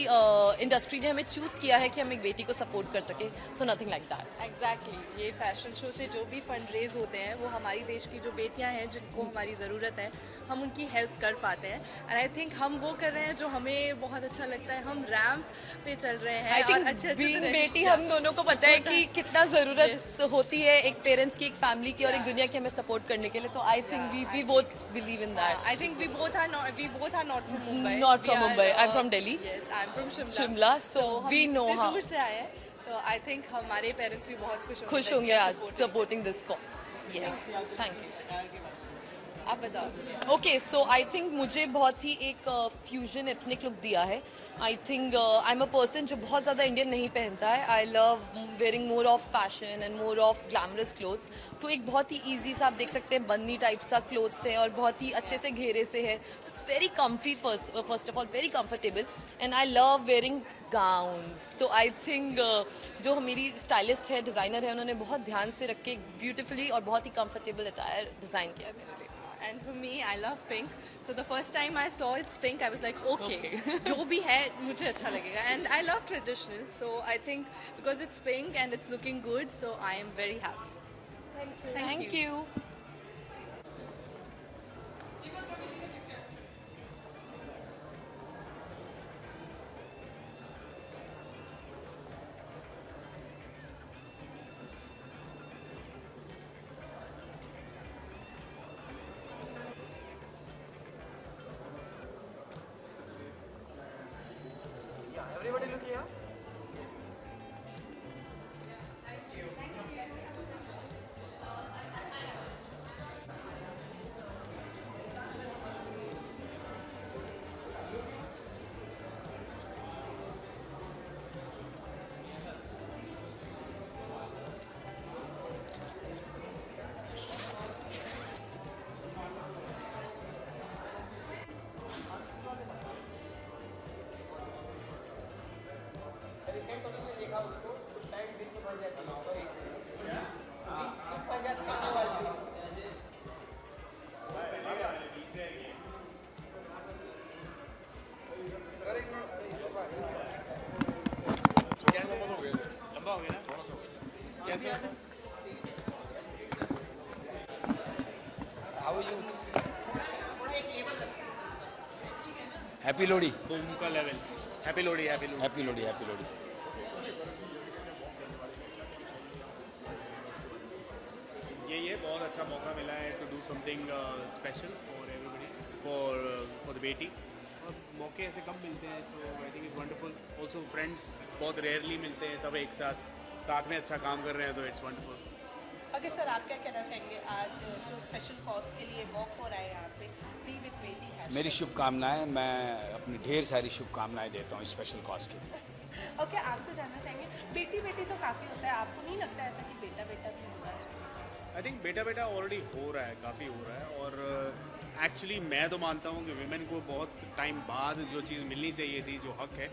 इंडस्ट्री ने हमें चूज़ किया है कि हम एक बेटी को सपोर्ट कर सकें. So nothing like that. Exactly. ये फैशन शो से जो भी फंड रेज होते हैं, वो हमारी देश की जो बेटियां हैं जिनको हमारी ज़रूरत है, हम उनकी हेल्प कर पाते हैं। एंड आई थिंक हम वो कर रहे हैं जो हमें बहुत अच्छा लगता है। हम रैंप पे चल रहे हैं और अच्छे बीइंग बेटी हम दोनों को पता है कि कितना ज़रूरत होती है एक पेरेंट्स की, एक फैमिली की और एक दुनिया की हमें सपोर्ट करने के लिए। तो I think we both believe in that. I think we both are not from Mumbai. Not from Mumbai. I'm from Delhi. Yes, I'm from Shimla. Shimla, so we know हम how. दूर से आए हैं, तो आई थिंक हमारे parents भी बहुत खुश होंगे आज supporting this cause. Yes, thank you. आप बताओ। ओके, सो आई थिंक मुझे बहुत ही एक फ्यूजन एथनिक लुक दिया है। I think I am a person जो बहुत ज़्यादा इंडियन नहीं पहनता है। I love wearing more of fashion and more of glamorous clothes. तो एक बहुत ही ईजी सा आप देख सकते हैं बन्नी टाइप सा क्लोथ्स है और बहुत ही अच्छे से घेरे से है। So it's very comfy first of all, very comfortable and I love wearing gowns. तो आई थिंक जो मेरी स्टाइलिस्ट है, डिज़ाइनर है, उन्होंने बहुत ध्यान से रख के ब्यूटिफुली और बहुत ही कंफर्टेबल अटायर डिज़ाइन किया है मेरे लिए। And for me, I love pink. So the first time I saw it's pink, I was like, okay. जो भी है मुझे अच्छा लगेगा. And I love traditional. So I think because it's pink and it's looking good, so I am very happy. Thank you. Thank you. Everybody look here. Happy Lohri. Boom का level. Happy Lohri, happy Lohri, happy Lohri, happy Lohri. ये बहुत अच्छा मौका मिला है to do something special for everybody, for the beti. और मौके ऐसे कम मिलते हैं, so I think it's wonderful. Also friends बहुत रेयरली मिलते हैं, सब एक साथ में अच्छा काम कर रहे हैं, तो इट्स वंडरफुल। ओके सर, आप क्या कहना चाहेंगे आज जो स्पेशल कॉज के लिए वॉक हो रहा है यहाँ पे, बी विद बेटी है? मेरी शुभकामनाएं, मैं अपनी ढेर सारी शुभकामनाएं देता हूँ स्पेशल कॉज के लिए। ओके, आपसे जानना चाहेंगे, बेटी बेटी तो काफ़ी होता है, आपको नहीं लगता ऐसा कि बेटा बेटा भी होना चाहिए? आई थिंक बेटा बेटा ऑलरेडी हो रहा है, काफ़ी हो रहा है। और एक्चुअली मैं तो मानता हूँ कि विमेन को बहुत टाइम बाद जो चीज़ मिलनी चाहिए थी, जो हक है,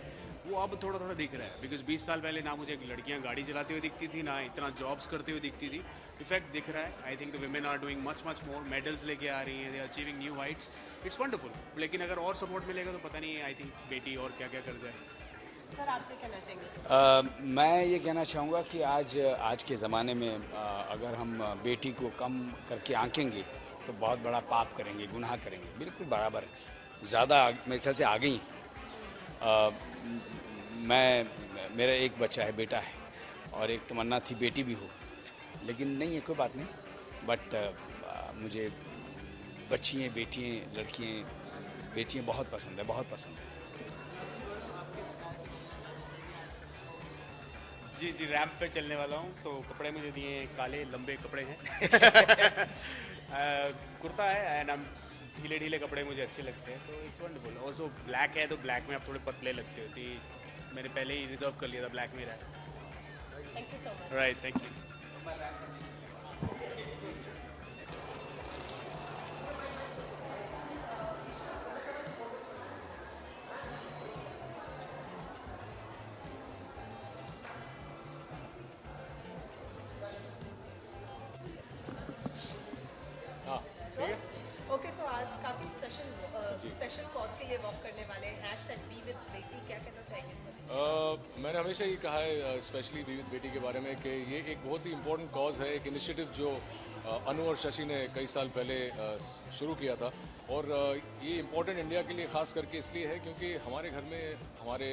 वो अब थोड़ा थोड़ा दिख रहा है। बिकॉज 20 साल पहले ना मुझे लड़कियाँ गाड़ी चलाते हुए दिखती थी, ना इतना जॉब्स करते हुए दिखती थी। इफेक्ट दिख रहा है। I think the women are doing much more, medals लेके आ रही हैं, they are achieving new heights. It's wonderful. लेकिन अगर और सपोर्ट मिलेगा तो पता नहीं है, आई थिंक बेटी और क्या क्या कर जाए। सर, आप क्या कहना चाहेंगे? मैं ये कहना चाहूँगा कि आज के ज़माने में अगर हम बेटी को कम करके आंकेंगे तो बहुत बड़ा पाप करेंगे, गुनाह करेंगे। बिल्कुल बराबर है, ज़्यादा मेरे ख्याल से आ गई। मेरा एक बच्चा है, बेटा है, और एक तमन्ना थी बेटी भी हो, लेकिन नहीं है, कोई बात नहीं। बट मुझे बच्चियाँ, बेटियाँ, लड़कियाँ, बेटियाँ बहुत पसंद है, बहुत पसंद है। जी, रैंप पे चलने वाला हूँ, तो कपड़े मुझे दिए काले लंबे कपड़े हैं। कुर्ता है एंड हम ढीले कपड़े मुझे अच्छे लगते हैं, तो इट्स वंडरफुल। ऑल्सो ब्लैक है, तो ब्लैक में आप थोड़े पतले लगते हो, तो मैंने पहले ही रिजर्व कर लिया था ब्लैक में। Thank you so much. Right, thank you. Okay, so आज काफ़ी स्पेशल कॉज के लिए वॉक करने वाले हैं, #BeWithBeti, क्या कहना चाहेंगे सर? मैंने हमेशा ये कहा है, स्पेशली बी विद बेटी के बारे में, कि ये एक बहुत ही इम्पोर्टेंट कॉज है, एक इनिशिएटिव जो अनु और शशि ने कई साल पहले शुरू किया था। और ये इम्पोर्टेंट इंडिया के लिए ख़ास करके इसलिए है क्योंकि हमारे घर में, हमारे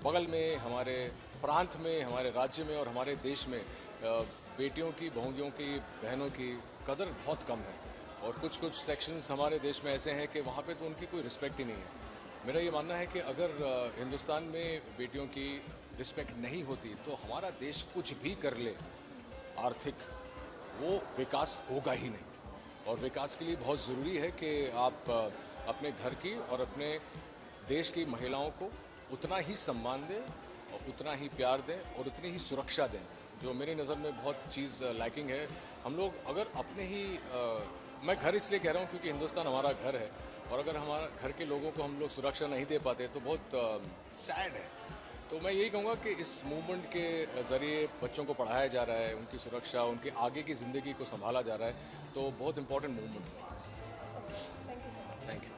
बगल में, हमारे प्रांत में, हमारे राज्य में और हमारे देश में बेटियों की, बहुओं की, बहनों की कदर बहुत कम है। और कुछ कुछ सेक्शंस हमारे देश में ऐसे हैं कि वहाँ पे तो उनकी कोई रिस्पेक्ट ही नहीं है। मेरा ये मानना है कि अगर हिंदुस्तान में बेटियों की रिस्पेक्ट नहीं होती तो हमारा देश कुछ भी कर ले आर्थिक, वो विकास होगा ही नहीं। और विकास के लिए बहुत ज़रूरी है कि आप अपने घर की और अपने देश की महिलाओं को उतना ही सम्मान दें और उतना ही प्यार दें और उतनी ही सुरक्षा दें, जो मेरी नज़र में बहुत चीज़ लैकिंग है। हम लोग अगर अपने ही मैं घर इसलिए कह रहा हूँ क्योंकि हिंदुस्तान हमारा घर है, और अगर हमारा घर के लोगों को हम लोग सुरक्षा नहीं दे पाते तो बहुत सैड है। तो मैं यही कहूँगा कि इस मूवमेंट के ज़रिए बच्चों को पढ़ाया जा रहा है, उनकी सुरक्षा, उनके आगे की ज़िंदगी को संभाला जा रहा है, तो बहुत इम्पोर्टेंट मूवमेंट है। Thank you.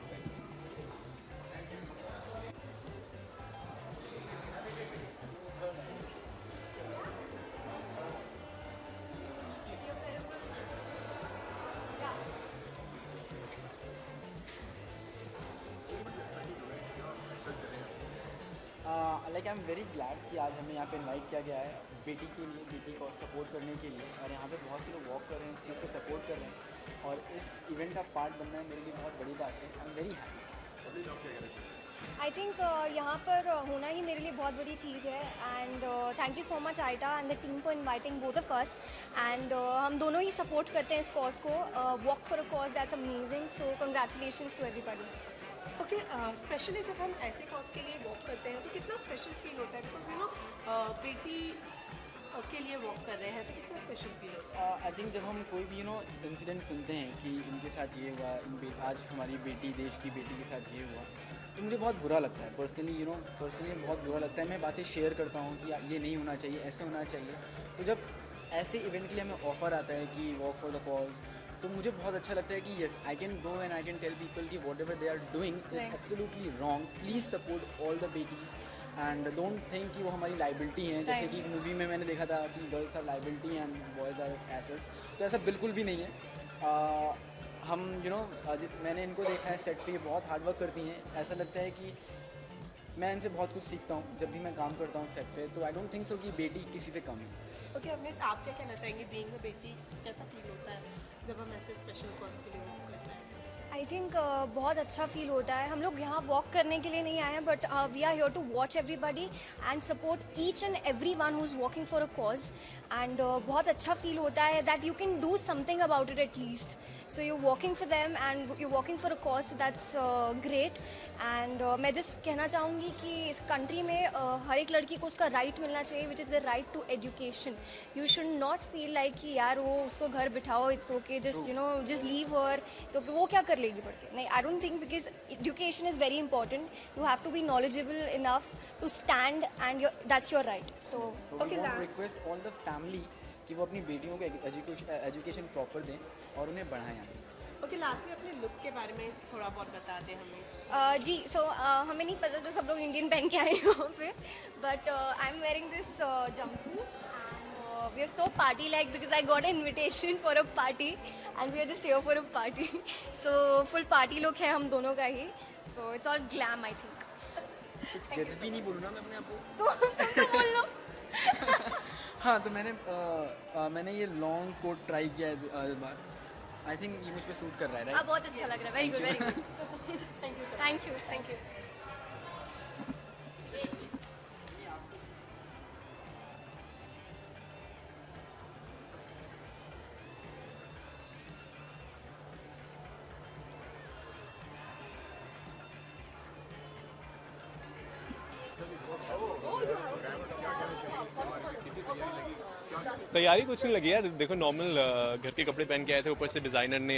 Like I am very glad कि आज हमें यहाँ पे इनवाइट किया गया है बेटी के लिए, बेटी को सपोर्ट करने के लिए। और यहाँ पे बहुत से लोग वॉक कर रहे हैं, इस चीज़ को सपोर्ट कर रहे हैं, और इस इवेंट का पार्ट बनना है मेरे लिए बहुत बड़ी बात है। आई am very happy. I think यहाँ पर होना ही मेरे लिए बहुत बड़ी चीज़ है। And thank you so much ITA and the team for inviting both of us. And हम दोनों ही सपोर्ट करते हैं इस कॉज को। Walk for a cause that's amazing, so congratulations to everybody. Okay, specially जब हम ऐसे कॉज के लिए वॉक करते हैं तो कितना स्पेशल फील होता है, बिकॉज यू नो बेटी के लिए वॉक कर रहे हैं तो कितना स्पेशल फील होता है। आई थिंक जब हम कोई भी इंसिडेंट सुनते हैं कि इनके साथ ये हुआ, आज हमारी बेटी, देश की बेटी के साथ ये हुआ, तो मुझे बहुत बुरा लगता है पर्सनली। पर्सनली बहुत बुरा लगता है। मैं बातें शेयर करता हूँ कि ये नहीं होना चाहिए, ऐसे होना चाहिए। तो जब ऐसे इवेंट के लिए हमें ऑफर आता है कि वॉक फॉर द कॉज, तो मुझे बहुत अच्छा लगता है कि yes I can go and I can tell people कि whatever they are doing is absolutely wrong. Please support all the beti and don't think कि वो हमारी लाइबिलिटी हैं। जैसे कि मूवी में मैंने देखा था कि girls are liability and boys are asset, तो ऐसा बिल्कुल भी नहीं है। हम मैंने इनको देखा है सेट पे, ये बहुत हार्ड वर्क करती हैं। ऐसा लगता है कि मैं इनसे बहुत कुछ सीखता हूँ जब भी मैं काम करता हूँ सेट पे। तो आई डोंट थिंक सो कि बेटी किसी से कम है। ओके, अमित आप क्या कहना चाहेंगे, बीइंग अ बेटी कैसा फील होता है जब हम ऐसे स्पेशल कॉज के लिए वॉक करते हैं? आई थिंक बहुत अच्छा फील होता है। हम लोग यहाँ वॉक करने के लिए नहीं आए हैं, but we are here to watch everybody and support each and every one who is walking for a cause. And बहुत अच्छा फील होता है that you can do something about it at least. So you're walking for them and you're walking for a cause, so that's great. And मैं just कहना चाहूँगी कि इस country में हर एक लड़की को उसका राइट मिलना चाहिए, which is the right to education. You should not feel like कि यार वो उसको घर बिठाओ, it's okay, just just leave her, it's okay, वो क्या कर लेगी पढ़ के। नहीं, I don't think, because education is very important. You have to be knowledgeable enough to stand and that's your right. So okay, I request all the family कि वो अपनी बेटियों को एजुकेशन प्रॉपर दें और उन्हें बढ़ाएं आगे। ओके, लास्टली अपने लुक के बारे में थोड़ा बहुत बता दें हमें। जी, सो हमें नहीं पता था, सब लोग इंडियन पहन के आए यहाँ पे, but I am wearing this jumpsuit and we are so party like because I got an invitation for a party and we are just here for a party. So full party look है हम दोनों का ही, so it's all glam I think. कुछ gas भी नहीं बोलूँ ना मैं अपने आप को। तो बोल लो। हाँ, तो मैंने ये लॉन्ग कोट ट्राई किया है इस बार। आई थिंक ये मुझ पे सूट कर रहा है, राइट? बहुत अच्छा लग रहा है, very good, very good. Thank you, thank you. तैयारी कुछ नहीं लगी यार, देखो नॉर्मल घर के कपड़े पहन के आए थे, ऊपर से डिज़ाइनर ने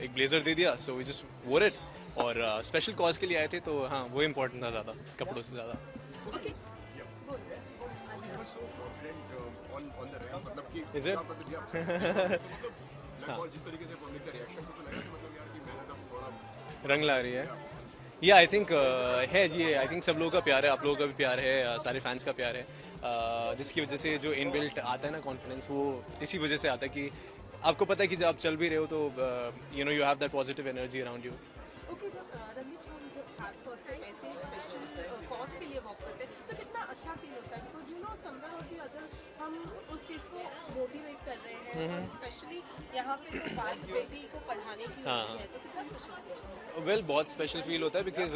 एक ब्लेजर दे दिया, so we just wore it. और स्पेशल कॉज के लिए आए थे, तो हाँ वो इम्पोर्टेंट था ज़्यादा कपड़ों से ज़्यादा। Is it? रंग ला रही है। ये आई थिंक है, ये आई थिंक सब लोगों का प्यार है, आप लोगों का भी प्यार है, सारे फैंस का प्यार है, जिसकी वजह से जो इनबिल्ट आता है ना कॉन्फिडेंस, वो इसी वजह से आता है कि आपको पता है कि जब आप चल भी रहे हो तो you know you have that positive energy around you. Okay, जब रणदीप हम जब खास तौर पे ऐसे स्पेशल कॉज के लिए वॉक करते हैं तो कितना अच्छा फील होता है, बिकॉज यू नो समवेयर और द अदर हम उस चीज़ को मोटिवेट कर रहे हैं, स्पेशली यहाँ पे जो बाल बेटी को पढ़ाने की है तो कितना स्पेशल है। वेल बहुत स्पेशल फील होता है बिकॉज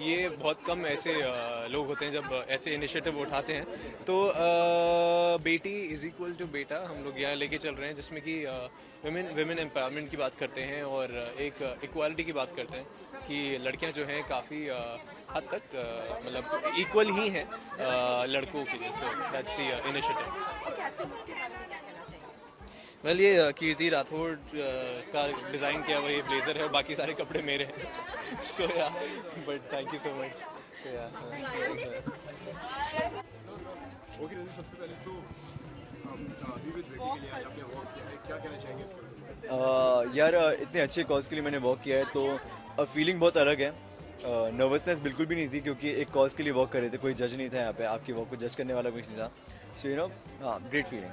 ये बहुत कम ऐसे लोग होते हैं जब ऐसे इनिशिएटिव उठाते हैं। तो बेटी इज़ इक्वल टू बेटा हम लोग यहाँ लेके चल रहे हैं, जिसमें कि विमेन एम्पावरमेंट की बात करते हैं और एक इक्वालिटी की बात करते हैं कि लड़कियाँ जो हैं काफ़ी हद तक मतलब इक्वल ही हैं लड़कों के लिए। So that's the initiative. Well ये कीर्ति राठौड़ का डिज़ाइन किया हुआ ये ब्लेज़र है, बाकी सारे कपड़े मेरे हैं। So yeah but thank you so much. So yeah okay Randeep, सबसे पहले तो बी विद बेटी के लिए आज आपने वॉक किया है, क्या कहना चाहेंगे इसके बारे में? यार इतने अच्छे कॉज के लिए मैंने वॉक किया है तो फीलिंग बहुत अलग है। नर्वसनेस बिल्कुल भी नहीं थी क्योंकि एक कॉज के लिए वॉक कर रहे थे, कोई जज नहीं था यहाँ पे, आपकी वॉक को जज करने वाला कुछ नहीं था। सो यू नो हाँ, great feeling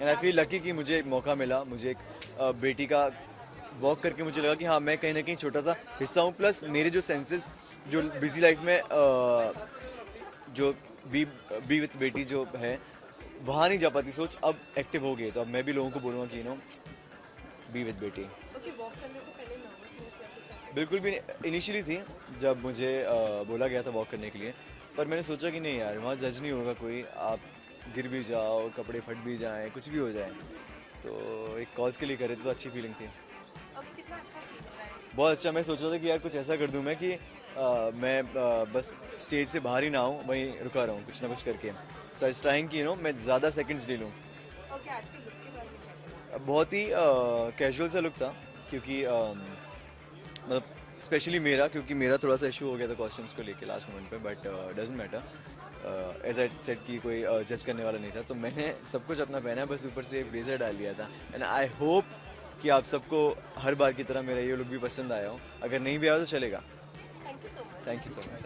and I feel lucky कि मुझे एक मौका मिला, मुझे एक बेटी का वॉक करके मुझे लगा कि हाँ मैं कहीं ना कहीं छोटा सा हिस्सा हूँ। प्लस मेरे जो सेंसेस जो बिजी लाइफ में जो बी विथ बेटी जो है वहाँ नहीं जा पाती सोच, अब एक्टिव हो गई, तो अब मैं भी लोगों को बोलूँगा कि यू नो बी विथ बेटी। वॉक करने से पहले नर्वसनेस या कुछ ऐसा? बिल्कुल भी इनिशियली थी जब मुझे बोला गया था वॉक करने के लिए, पर मैंने सोचा कि नहीं यार वहाँ जज नहीं होगा कोई, आप गिर भी जाओ, कपड़े फट भी जाएं, कुछ भी हो जाए, तो एक कॉज के लिए करे तो अच्छी फीलिंग थी। कितना अच्छा फील हो रहा है? बहुत अच्छा। मैं सोच रहा था कि यार कुछ ऐसा कर दूं मैं कि मैं बस स्टेज से बाहर ही ना आऊँ, वहीं रुका रहूँ कुछ ना कुछ करके। सो आई वाज ट्राइंग कि यू नो मैं ज़्यादा सेकंड्स ले लूँ। ओके, आज के लुक के बारे में क्या कहना? बहुत ही कैजुअल सा लुक था क्योंकि मतलब स्पेशली मेरा, क्योंकि मेरा थोड़ा सा इशू हो गया था कॉस्ट्यूम्स को लेके लास्ट मोमेंट पे, but doesn't matter. As I said कि कोई जज करने वाला नहीं था, तो मैंने सब कुछ अपना पहना, बस ऊपर से ब्लेजर डाल लिया था। एंड आई होप कि आप सबको हर बार की तरह मेरा ये लुक भी पसंद आया हो, अगर नहीं भी आया तो चलेगा। Thank you so much. Thank you so much.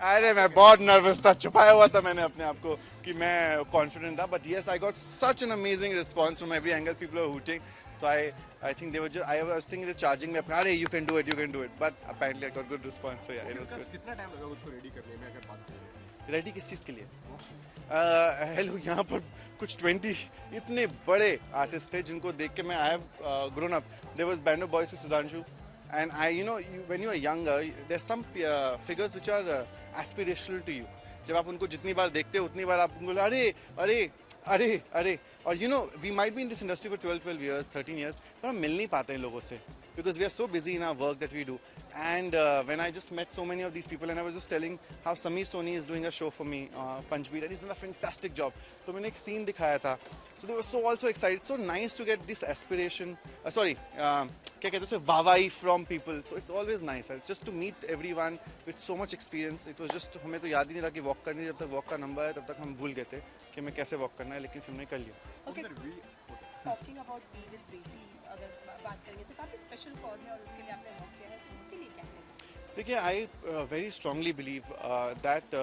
अरे मैं बहुत नर्वस था, छुपाया हुआ था मैंने अपने आप को कि मैं कॉन्फिडेंट था, but yes I got such an amazing response from every angle, people are hooting, so I think they were just I was thinking they charging me, अरे you can do it, but apparently I got good response. So yeah it was good. कितना time लगा उसको ready करने में अगर बात करें? Ready किस चीज़ के लिए? हेलो, यहाँ पर कुछ 20 इतने बड़े आर्टिस्ट थे जिनको देख के मैं I have grown up. There was band of boys with Sudhanshu, and you know when you are younger there's some figures which are aspirational to you. जब आप उनको जितनी बार देखते हो उतनी बार आप उनको अरे अरे अरे अरे, और you know we might be in this industry for 12 years 13 years, पर हम मिल नहीं पाते हैं लोगों से because we are so busy in our work that we do. And when I just met so many of these people and I was just telling how Sameer Soni is doing a show for me, Punchbeat, and he's done a fantastic job. तो मैंने एक scene दिखाया था, so they were so also excited, so nice to get this aspiration, क्या कहते हैं, वाहवाही from people. So it's always nice, it's just to meet everyone with so much experience. It was just हमें तो याद ही नहीं रहा कि walk करनी, जब तक walk का नंबर है तब तक हम भूल गए थे कि हमें कैसे walk करना है, लेकिन फिर हमने कर लिया। Okay, talking about Be With Beti, अगर बात करेंगे तो काफ़ी स्पेशल कॉज है और उसके लिए आपने वॉक किया है, तो उसके लिए क्या है? देखिए, I very strongly believe that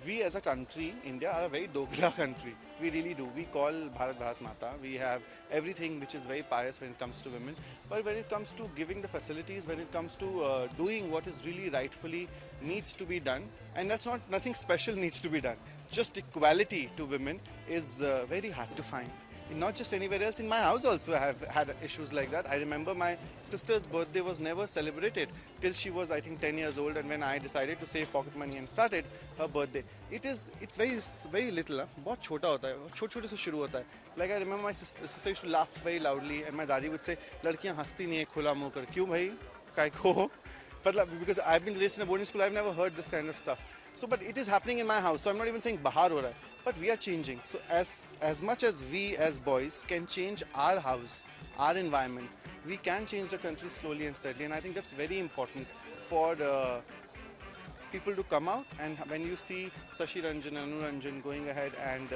we as a country, India, are a very dogla country. We really do. We call Bharat Bharat Mata. We have everything which is very pious when it comes to women. But when it comes to giving the facilities, when it comes to doing what is really rightfully needs to be done, and that's not, nothing special needs to be done. Just equality to women is very hard to find. Not just anywhere else, in my house also I have had issues like that. I remember my sister's birthday was never celebrated till she was, I think, 10 years old, and when I decided to save pocket money and started her birthday. It's very little, बहुत छोटा होता है, छोटे से शुरू होता है. Like I remember my sister used to laugh very loudly and my दादी would say, लड़कियाँ हंसती नहीं है खुला मुँह कर, क्यों भाई, काय को? Because I've been raised in a boarding school, I've never heard this kind of stuff. So, but it is happening in my house. So I'm not even saying bahar ho raha hai, but we are changing. So as much as we as boys can change our house, our environment, we can change the country slowly and steadily. And I think that's very important for people to come out. And when you see Sashi Ranjan and Anu Ranjan going ahead and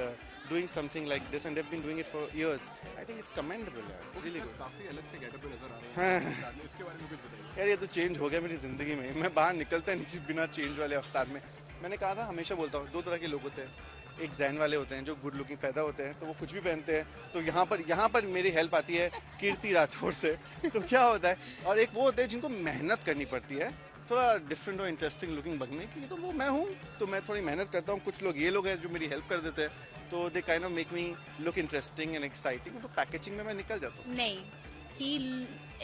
doing something like this, and they've been doing it for years, I think it's commendable. It's really good. काफी अलग से getup में नजर आ रहे हैं, इसके बारे में कुछ बताइए। यार ये तो चेंज हो गया मेरी ज़िंदगी में, मैं बाहर निकलता नहीं बिना चेंज वाले अवतार में, मैंने कहा ना, हमेशा बोलता हूँ, दो तरह के लोग होते हैं, एक जैन वाले होते हैं जो गुड लुकिंग पैदा होते हैं तो वो कुछ भी पहनते हैं, तो यहाँ पर मेरी हेल्प आती है कीर्ति राठौर से। तो क्या होता है, और एक वो होते हैं जिनको मेहनत करनी पड़ती है थोड़ा डिफरेंट और इंटरेस्टिंग लुकिंग बनने की, तो वो मैं हूँ, तो मैं थोड़ी मेहनत करता हूँ। कुछ लोग ये लोग हैं जो मेरी हेल्प कर देते हैं, तो they kind of make me look interesting and exciting, तो पैकेजिंग में मैं निकल जाता हूँ। नहीं, he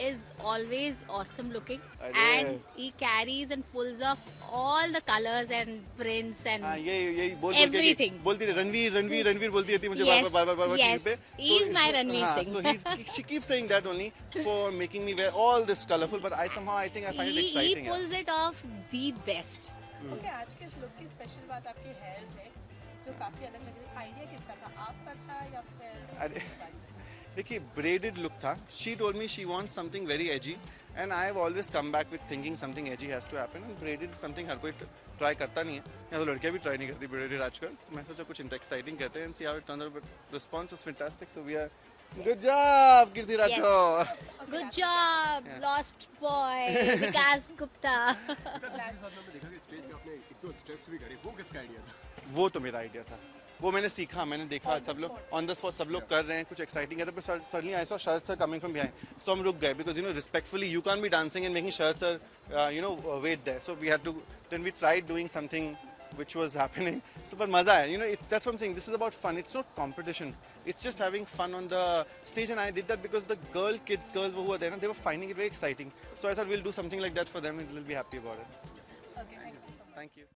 is always awesome looking अरे। and he carries and pulls off all the colors and prints and यही बोल everything. बोलती रही रणवीर बोलती रहती है मुझे Yes, बार-बार yes. टीवी पे। He is my Ranveer Singh. So she keeps saying that only for making me wear all this colorful, but I think I find it he exciting. pulls it off the best. Okay, आज के इस look की special बात आपके hairs है जो काफी अलग लग रही है। आइडिया किसका था, आपका था या फिर? अरे देखिए, ब्रेडेड लुक था। She told me she wants something very edgy and I have always come back with thinking something edgy has to happen, and braided something हर कोई ट्राई करता नहीं है, या तो लड़कियां भी ट्राई नहीं करती ब्रेडेड आजकल। तो मैं सोचा कुछ एक्साइटिंग करते हैं and see how it turns out. Response was fantastic, so we are good job Kirti Rathore. Good job, lost boy, Vikas Gupta. Stage पे आपने एक दो स्टेप्स भी करे, वो किसका आइडिया था? वो तो मेरा आइडिया था, वो मैंने सीखा, मैंने देखा सब लोग ऑन द स्पॉट सब लोग कर रहे हैं, कुछ एक्साइटिंग है, तो suddenly I saw shirts are coming from behind, so हम रुक गए, because you know respectfully you can be dancing and making shirts are you know wait there, so we had to then we tried doing something which was happening. So but maza hai, you know, that's what I'm saying, this is about fun, it's not competition, it's just having fun on the stage, and I did that because the girls who were there, they were finding it very exciting, so I thought we'll do something like that for them and they'll be happy about it. Okay, thank you so much. Thank you.